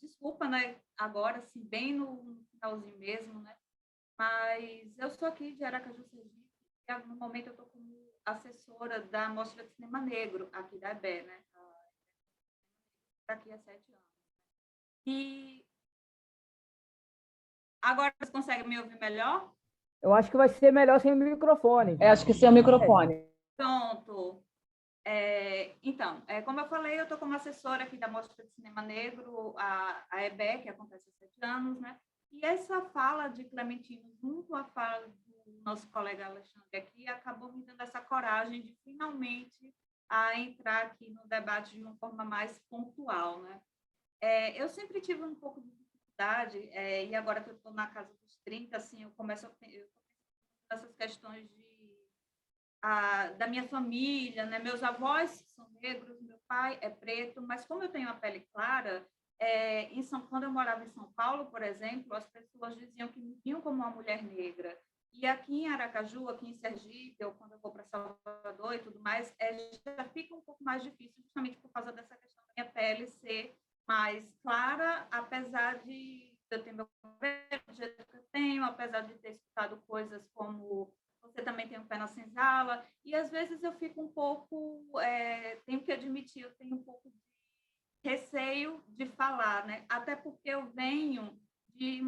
desculpa, né? Agora, assim, bem no finalzinho mesmo, né? Mas eu sou aqui de Aracaju, Sergipe, e no momento eu estou como assessora da Mostra de Cinema Negro, aqui da EBE, né? Daqui a 7 anos. E agora vocês conseguem me ouvir melhor? Eu acho que vai ser melhor sem o microfone. Acho que sem o microfone. Pronto. Então, como eu falei, eu estou como assessora aqui da Mostra de Cinema Negro, a EBE, que acontece há 7 anos, né? E essa fala de Clementino, junto à fala do nosso colega Alexandre aqui, acabou me dando essa coragem de finalmente entrar aqui no debate de uma forma mais pontual, né? Eu sempre tive um pouco de dificuldade, e agora que eu estou na casa dos 30, assim, eu começo a pensar essas questões da minha família, né? Meus avós são negros, meu pai é preto, mas como eu tenho a pele clara, quando eu morava em São Paulo, por exemplo, as pessoas diziam que me viam como uma mulher negra. E aqui em Aracaju, aqui em Sergipe, ou quando eu vou para Salvador e tudo mais, já fica um pouco mais difícil, justamente por causa dessa questão da minha pele ser mais clara, apesar de eu ter meu cabelo do jeito que eu tenho, apesar de ter escutado coisas como você também tem um pé na senzala, e às vezes eu fico um pouco, tenho que admitir, eu tenho um pouco de receio de falar, né? Até porque eu venho de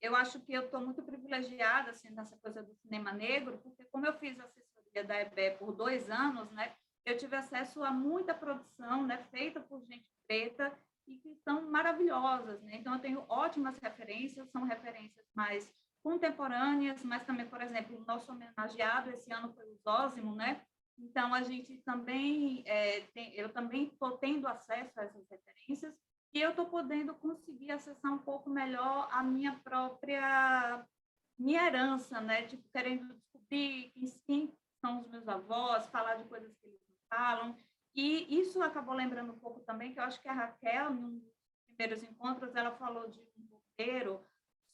eu acho que eu estou muito privilegiada assim, nessa coisa do cinema negro, porque como eu fiz assessoria da EBE por 2 anos, né? Eu tive acesso a muita produção, né? Feita por gente preta e que são maravilhosas, né? Então, eu tenho ótimas referências, são referências mais contemporâneas, mas também, por exemplo, o nosso homenageado esse ano foi o Zósimo, né? Então, a gente também, eu também estou tendo acesso a essas referências e eu estou podendo conseguir acessar um pouco melhor a minha herança, né? Tipo, querendo descobrir quem são os meus avós, falar de coisas que eles não falam. E isso acabou lembrando um pouco também, que eu acho que a Raquel, em dos primeiros encontros, ela falou de um roteiro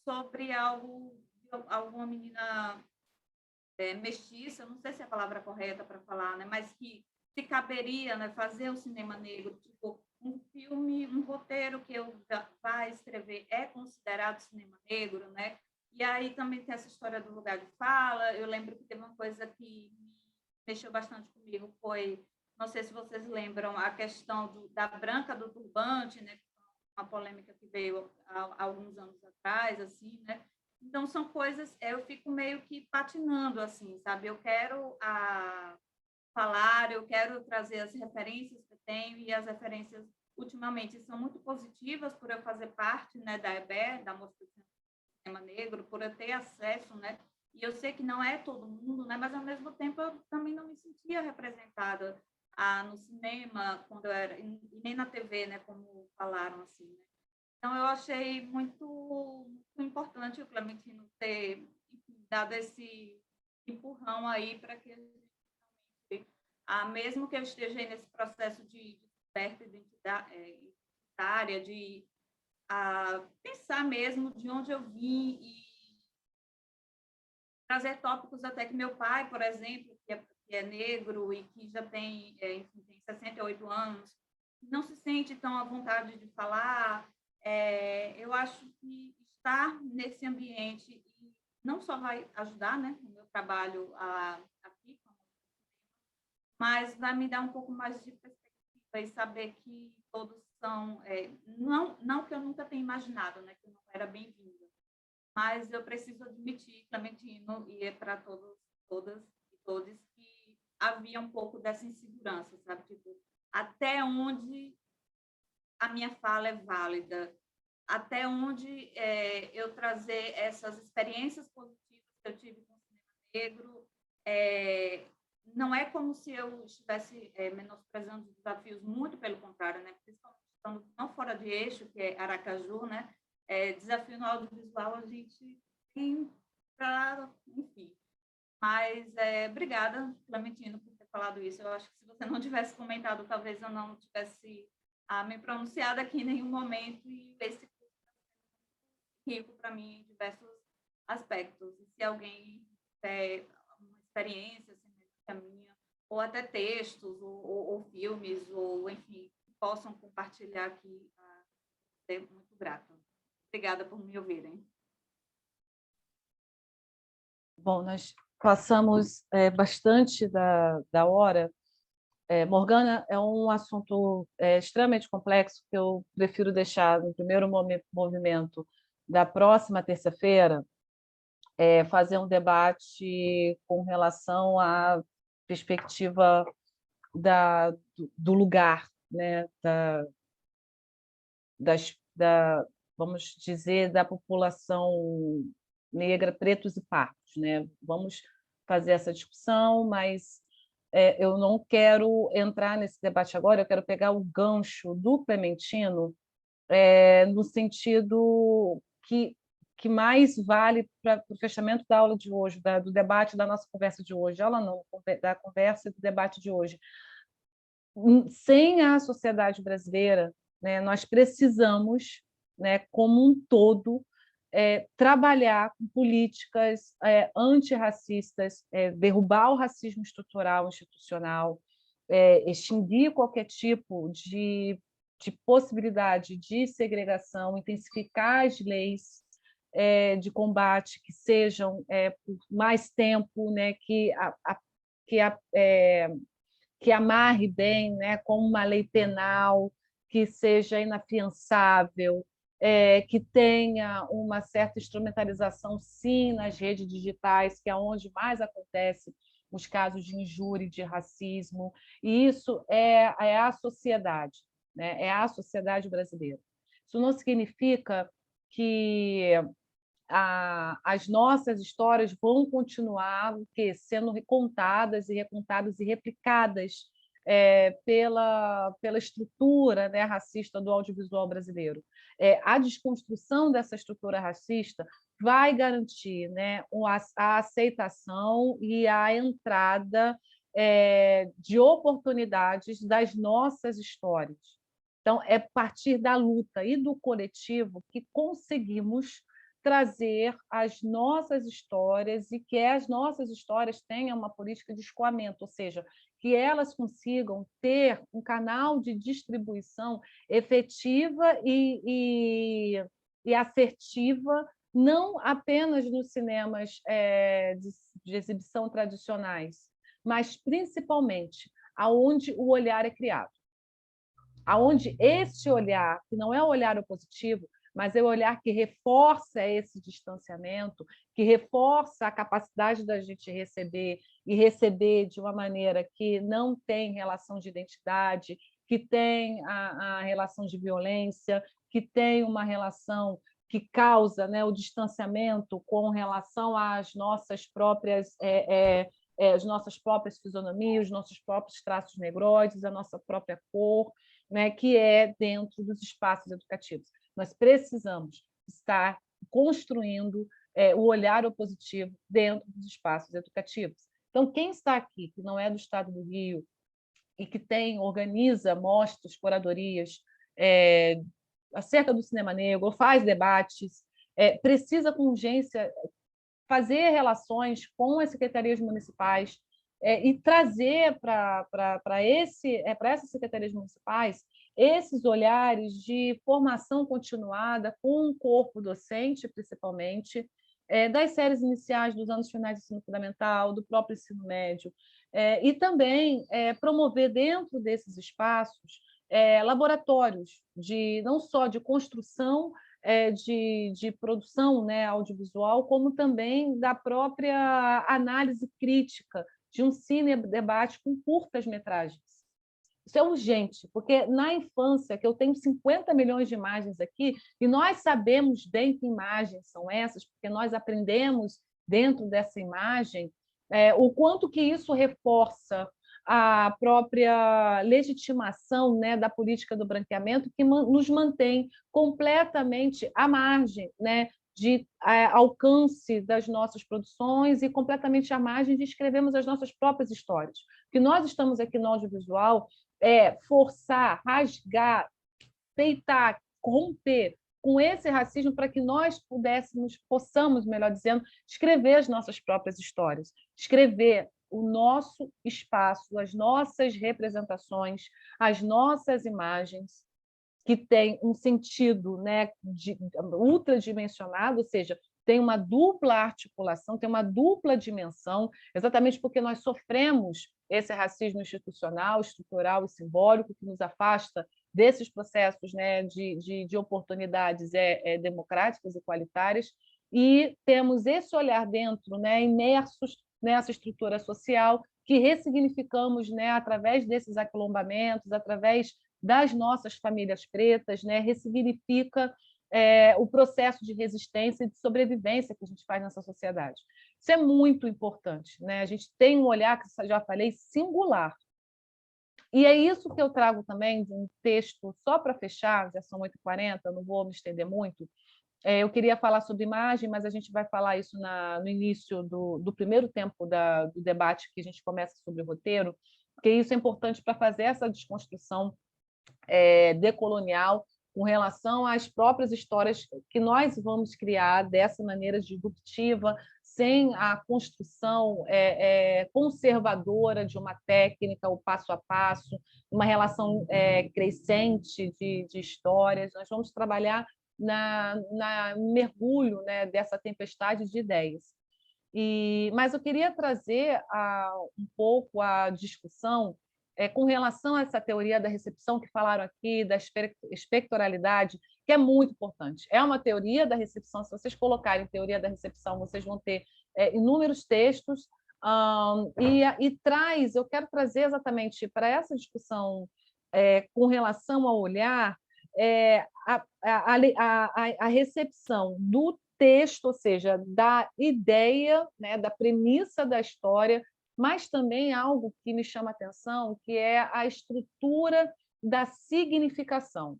sobre alguma menina mestiça, não sei se é a palavra correta para falar, né? Mas que se caberia, né, fazer um cinema negro, tipo, um filme, um roteiro que eu vá escrever é considerado cinema negro, né? E aí também tem essa história do lugar de fala. Eu lembro que teve uma coisa que me mexeu bastante comigo, foi, não sei se vocês lembram, a questão da branca do turbante, né? Uma polêmica que veio há alguns anos atrás, assim, né? Então, são coisas, eu fico meio que patinando, assim, sabe? Eu quero falar, eu quero trazer as referências que eu tenho, e as referências, ultimamente, são muito positivas por eu fazer parte, né, da EBE, da Mostra de Cinema Negro, por eu ter acesso, né? E eu sei que não é todo mundo, né? Mas, ao mesmo tempo, eu também não me sentia representada no cinema, quando eu era, e nem na TV, né? Como falaram, assim, né? Então, eu achei muito importante o Clementino ter, enfim, dado esse empurrão aí para que a gente, mesmo que eu esteja aí nesse processo de descoberta identitária, de pensar mesmo de onde eu vim e trazer tópicos até que meu pai, por exemplo, que é negro e que já tem, enfim, tem 68 anos, não se sente tão à vontade de falar. Eu acho que estar nesse ambiente não só vai ajudar, né, no meu trabalho aqui, mas vai me dar um pouco mais de perspectiva e saber que todos são, não que eu nunca tenha imaginado, né, que eu não era bem-vinda, mas eu preciso admitir, Clementino, e para todas e todos, que havia um pouco dessa insegurança, sabe, tipo, até onde a minha fala é válida, até onde eu trazer essas experiências positivas que eu tive com o cinema negro, não é como se eu estivesse menosprezando os desafios, muito pelo contrário, né? Principalmente estando não fora de eixo, que é Aracaju, né? Desafio no audiovisual a gente tem para, enfim. Mas obrigada, Clementino, por ter falado isso. Eu acho que se você não tivesse comentado, talvez eu não tivesse me pronunciado aqui em nenhum momento, e esse curso é rico para mim em diversos aspectos. E se alguém tiver uma experiência semelhante à minha, ou até textos, ou filmes, ou, enfim, possam compartilhar aqui, é muito grata. Obrigada por me ouvirem. Bom, nós passamos bastante da hora. Morgana, é um assunto extremamente complexo que eu prefiro deixar no primeiro movimento da próxima terça-feira, fazer um debate com relação à perspectiva do lugar, né, vamos dizer, da população negra, pretos e pardos, né? Vamos fazer essa discussão, mas eu não quero entrar nesse debate agora, eu quero pegar o gancho do Clementino no sentido que mais vale para o fechamento da aula de hoje, do debate, da nossa conversa de hoje, aula não, da conversa e do debate de hoje. Sem a sociedade brasileira, né, nós precisamos, né, como um todo, trabalhar com políticas antirracistas, derrubar o racismo estrutural, institucional, extinguir qualquer tipo de possibilidade de segregação, intensificar as leis de combate que sejam por mais tempo, né, que amarre bem, né, como uma lei penal, que seja inafiançável, que tenha uma certa instrumentalização, sim, nas redes digitais, que é onde mais acontece os casos de injúria e de racismo, e isso é a sociedade, né? É a sociedade brasileira. Isso não significa que as nossas histórias vão continuar sendo recontadas e recontadas e replicadas pela estrutura, né, racista do audiovisual brasileiro. A desconstrução dessa estrutura racista vai garantir, né, a aceitação e a entrada de oportunidades das nossas histórias. Então, é a partir da luta e do coletivo que conseguimos trazer as nossas histórias e que as nossas histórias tenham uma política de escoamento, ou seja, que elas consigam ter um canal de distribuição efetiva e assertiva, não apenas nos cinemas de exibição tradicionais, mas principalmente aonde o olhar é criado, aonde esse olhar, que não é o olhar opositivo, mas é o olhar que reforça esse distanciamento, que reforça a capacidade da gente receber, e receber de uma maneira que não tem relação de identidade, que tem a relação de violência, que tem uma relação que causa, né, o distanciamento com relação às nossas próprias fisionomias, os nossos próprios traços negroides, a nossa própria cor, né, que é dentro dos espaços educativos. Nós precisamos estar construindo o olhar opositivo dentro dos espaços educativos. Então, quem está aqui, que não é do Estado do Rio, e que organiza mostras, curadorias acerca do cinema negro, faz debates, precisa, com urgência, fazer relações com as secretarias municipais e trazer para essas secretarias municipais esses olhares de formação continuada com o corpo docente, principalmente, das séries iniciais dos anos finais do ensino fundamental, do próprio ensino médio, e também promover dentro desses espaços laboratórios não só de construção de produção, né, audiovisual, como também da própria análise crítica de um cine-debate com curtas-metragens. Isso é urgente, porque na infância, que eu tenho 50 milhões de imagens aqui, e nós sabemos bem que imagens são essas, porque nós aprendemos dentro dessa imagem o quanto que isso reforça a própria legitimação, né, da política do branqueamento, que nos mantém completamente à margem, né, de alcance das nossas produções e completamente à margem de escrevermos as nossas próprias histórias. O que nós estamos aqui no audiovisual é forçar, rasgar, peitar, romper com esse racismo para que nós possamos, melhor dizendo, escrever as nossas próprias histórias, escrever o nosso espaço, as nossas representações, as nossas imagens, que tem um sentido, né, ultradimensionado, ou seja, tem uma dupla articulação, tem uma dupla dimensão, exatamente porque nós sofremos esse racismo institucional, estrutural e simbólico que nos afasta desses processos, né, de oportunidades democráticas e igualitárias, e temos esse olhar dentro, né, imersos nessa estrutura social, que ressignificamos, né, através desses aquilombamentos, através das nossas famílias pretas, né, ressignifica o processo de resistência e de sobrevivência que a gente faz nessa sociedade. Isso é muito importante, né? A gente tem um olhar, que eu já falei, singular. E é isso que eu trago também de um texto, só para fechar, já são 8h40, não vou me estender muito. Eu queria falar sobre imagem, mas a gente vai falar isso no início do primeiro tempo do debate, que a gente começa sobre o roteiro, porque isso é importante para fazer essa desconstrução decolonial com relação às próprias histórias que nós vamos criar dessa maneira disruptiva, sem a construção conservadora de uma técnica, o passo a passo, uma relação crescente de histórias. Nós vamos trabalhar no mergulho, né, dessa tempestade de ideias. Mas eu queria trazer um pouco a discussão com relação a essa teoria da recepção que falaram aqui, da espectralidade, que é muito importante. É uma teoria da recepção. Se vocês colocarem teoria da recepção, vocês vão ter inúmeros textos, eu quero trazer exatamente para essa discussão com relação ao olhar, a recepção do texto, ou seja, da ideia, né, da premissa da história, mas também algo que me chama a atenção, que é a estrutura da significação.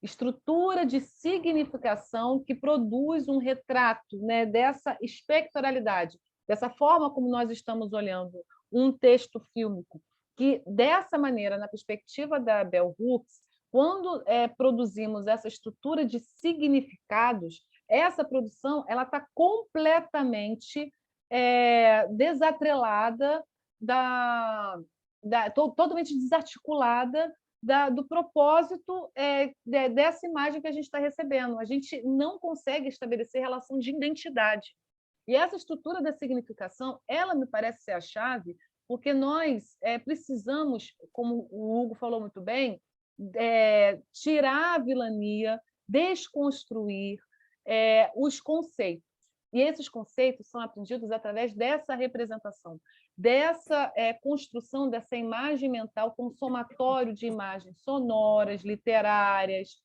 Estrutura de significação que produz um retrato, né, dessa espectralidade, dessa forma como nós estamos olhando um texto fílmico, que, dessa maneira, na perspectiva da Bell Hooks, quando produzimos essa estrutura de significados, essa produção está completamente desatrelada, totalmente desarticulada do propósito dessa imagem que a gente está recebendo. A gente não consegue estabelecer relação de identidade. E essa estrutura da significação, ela me parece ser a chave, porque nós precisamos, como o Hugo falou muito bem, tirar a vilania, desconstruir os conceitos. E esses conceitos são aprendidos através dessa representação, dessa construção dessa imagem mental com somatório de imagens sonoras, literárias,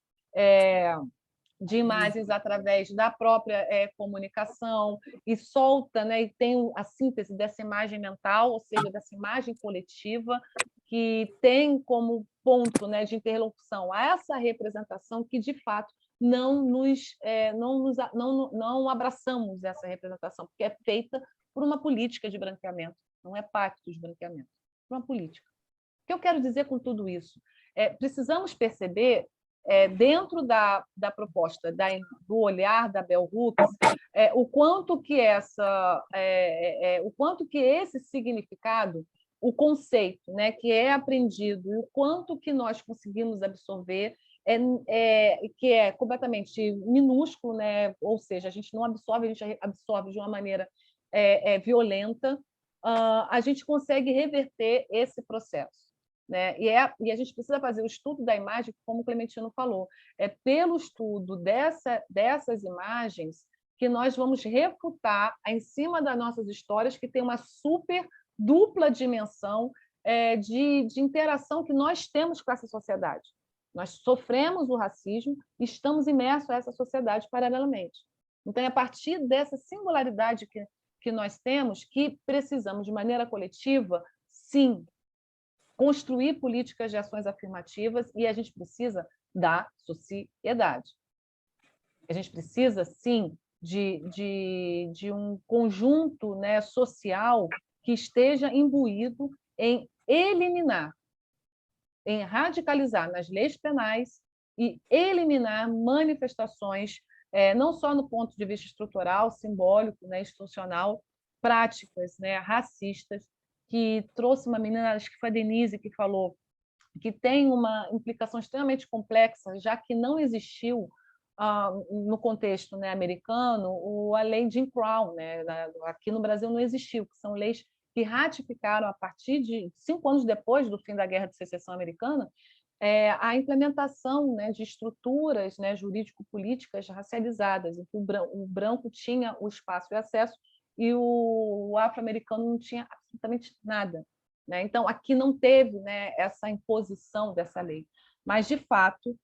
de imagens através da própria comunicação, e solta, né, e tem a síntese dessa imagem mental, ou seja, dessa imagem coletiva, que tem como ponto, né, de interlocução essa representação que, de fato, não abraçamos essa representação, porque é feita por uma política de branqueamento, não é pacto de branqueamento, é uma política. O que eu quero dizer com tudo isso? Precisamos perceber, dentro da proposta do olhar da Bell Hooks, o quanto que esse significado, o conceito, né, que é aprendido, e o quanto que nós conseguimos absorver, que é completamente minúsculo, né? Ou seja, a gente não absorve, a gente absorve de uma maneira violenta, a gente consegue reverter esse processo, né? E a gente precisa fazer o estudo da imagem, como o Clementino falou, pelo estudo dessas imagens que nós vamos refutar em cima das nossas histórias, que tem uma super dupla dimensão de interação que nós temos com essa sociedade. Nós sofremos o racismo e estamos imersos a essa sociedade paralelamente. Então, é a partir dessa singularidade que nós temos que precisamos, de maneira coletiva, sim, construir políticas de ações afirmativas e a gente precisa da sociedade. A gente precisa, sim, de um conjunto, né, social que esteja imbuído em eliminar, em radicalizar nas leis penais e eliminar manifestações, não só no ponto de vista estrutural, simbólico, né, institucional, práticas, né, racistas, que trouxe uma menina, acho que foi a Denise que falou, que tem uma implicação extremamente complexa, já que não existiu no contexto, né, americano a lei Jim Crow, né, aqui no Brasil não existiu, que são leis que ratificaram a partir de 5 anos depois do fim da Guerra de Secessão Americana a implementação, né, de estruturas, né, jurídico-políticas racializadas, em que o branco tinha o espaço e acesso e o afro-americano não tinha absolutamente nada, né? Então, aqui não teve, né, essa imposição dessa lei, mas, de fato,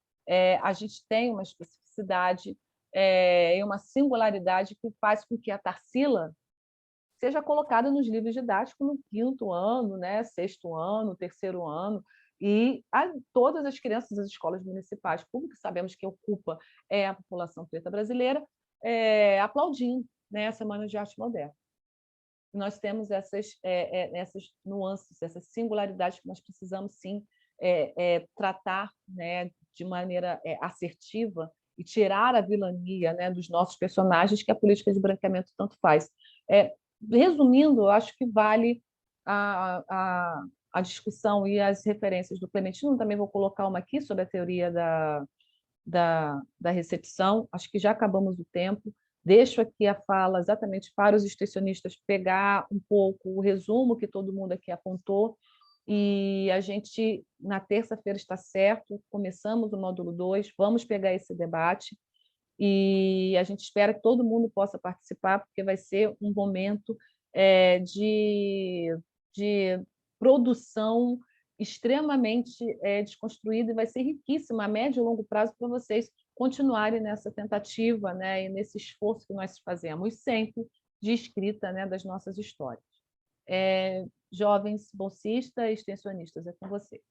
a gente tem uma especificidade e uma singularidade que faz com que a Tarsila seja colocada nos livros didáticos no 5º ano, né, 6º ano, 3º ano, e todas as crianças das escolas municipais públicas, sabemos que ocupa a população preta brasileira, aplaudindo, né, a Semana de Arte Moderna. Nós temos essas nuances, essas singularidades que nós precisamos, sim, tratar, né, de maneira assertiva e tirar a vilania, né, dos nossos personagens, que a política de branqueamento tanto faz. Resumindo, eu acho que vale a discussão e as referências do Clementino. Também vou colocar uma aqui sobre a teoria da recepção. Acho que já acabamos o tempo. Deixo aqui a fala exatamente para os extensionistas pegar um pouco o resumo que todo mundo aqui apontou, e a gente, na terça-feira, está certo, começamos o módulo 2, vamos pegar esse debate, e a gente espera que todo mundo possa participar, porque vai ser um momento de produção extremamente desconstruída, e vai ser riquíssima a médio e longo prazo para vocês continuarem nessa tentativa, né, e nesse esforço que nós fazemos sempre de escrita, né, das nossas histórias. Jovens bolsistas, extensionistas, é com vocês.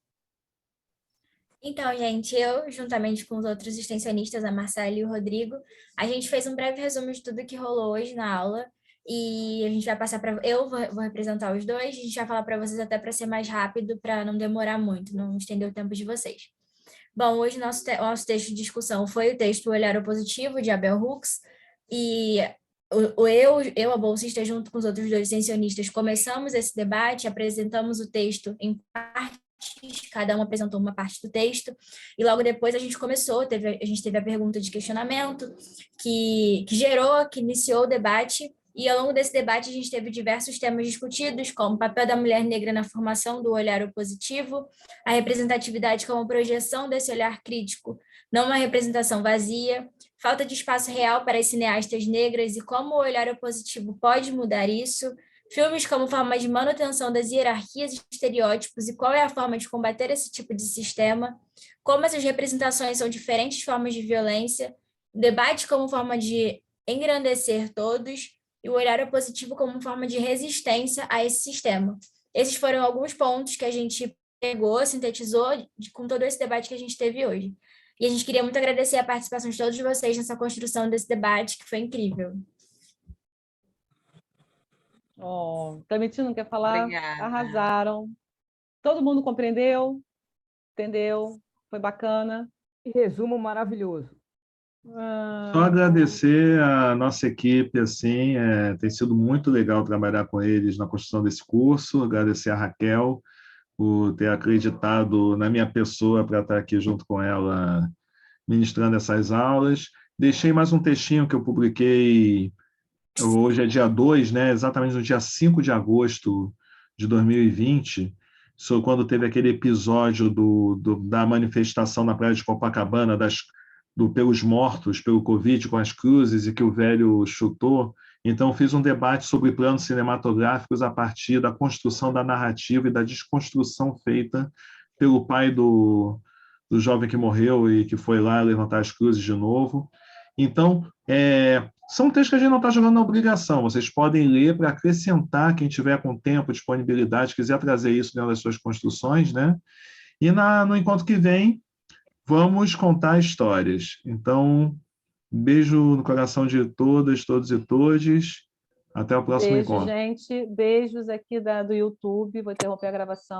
Então, gente, eu, juntamente com os outros extensionistas, a Marcela e o Rodrigo, a gente fez um breve resumo de tudo que rolou hoje na aula, e a gente vai passar para... Eu vou representar os dois, a gente vai falar para vocês até para ser mais rápido, para não demorar muito, não estender o tempo de vocês. Bom, hoje nosso texto de discussão foi o texto O Olhar Opositivo, de Bell Hooks, e eu, a bolsista, junto com os outros dois extensionistas, começamos esse debate, apresentamos o texto em partes, cada um apresentou uma parte do texto, e logo depois a gente começou, a gente teve a pergunta de questionamento, que iniciou o debate, e ao longo desse debate a gente teve diversos temas discutidos, como o papel da mulher negra na formação do olhar opositivo, a representatividade como projeção desse olhar crítico, não uma representação vazia, falta de espaço real para as cineastas negras e como o olhar opositivo pode mudar isso, filmes como forma de manutenção das hierarquias e estereótipos e qual é a forma de combater esse tipo de sistema, como essas representações são diferentes formas de violência, debate como forma de engrandecer todos, e o olhar opositivo como forma de resistência a esse sistema. Esses foram alguns pontos que a gente pegou, sintetizou com todo esse debate que a gente teve hoje. E a gente queria muito agradecer a participação de todos vocês nessa construção desse debate, que foi incrível. Clementino, quer falar? Obrigada. Arrasaram. Todo mundo compreendeu? Entendeu? Foi bacana? Que resumo maravilhoso. Só agradecer a nossa equipe, assim, tem sido muito legal trabalhar com eles na construção desse curso, agradecer a Raquel por ter acreditado na minha pessoa para estar aqui junto com ela ministrando essas aulas. Deixei mais um textinho que eu publiquei, hoje é dia 2, né, exatamente no dia 5 de agosto de 2020, quando teve aquele episódio da manifestação na praia de Copacabana, pelos mortos, pelo Covid, com as cruzes, e que o velho chutou. Então, fiz um debate sobre planos cinematográficos a partir da construção da narrativa e da desconstrução feita pelo pai do jovem que morreu e que foi lá levantar as cruzes de novo. Então, São textos que a gente não está jogando na obrigação. Vocês podem ler para acrescentar, quem tiver com tempo, disponibilidade, quiser trazer isso dentro das suas construções, né? E no encontro que vem, vamos contar histórias. Então, beijo no coração de todas, todos e todes. Até o próximo Beijo, encontro. gente. Beijos aqui do YouTube. Vou interromper a gravação.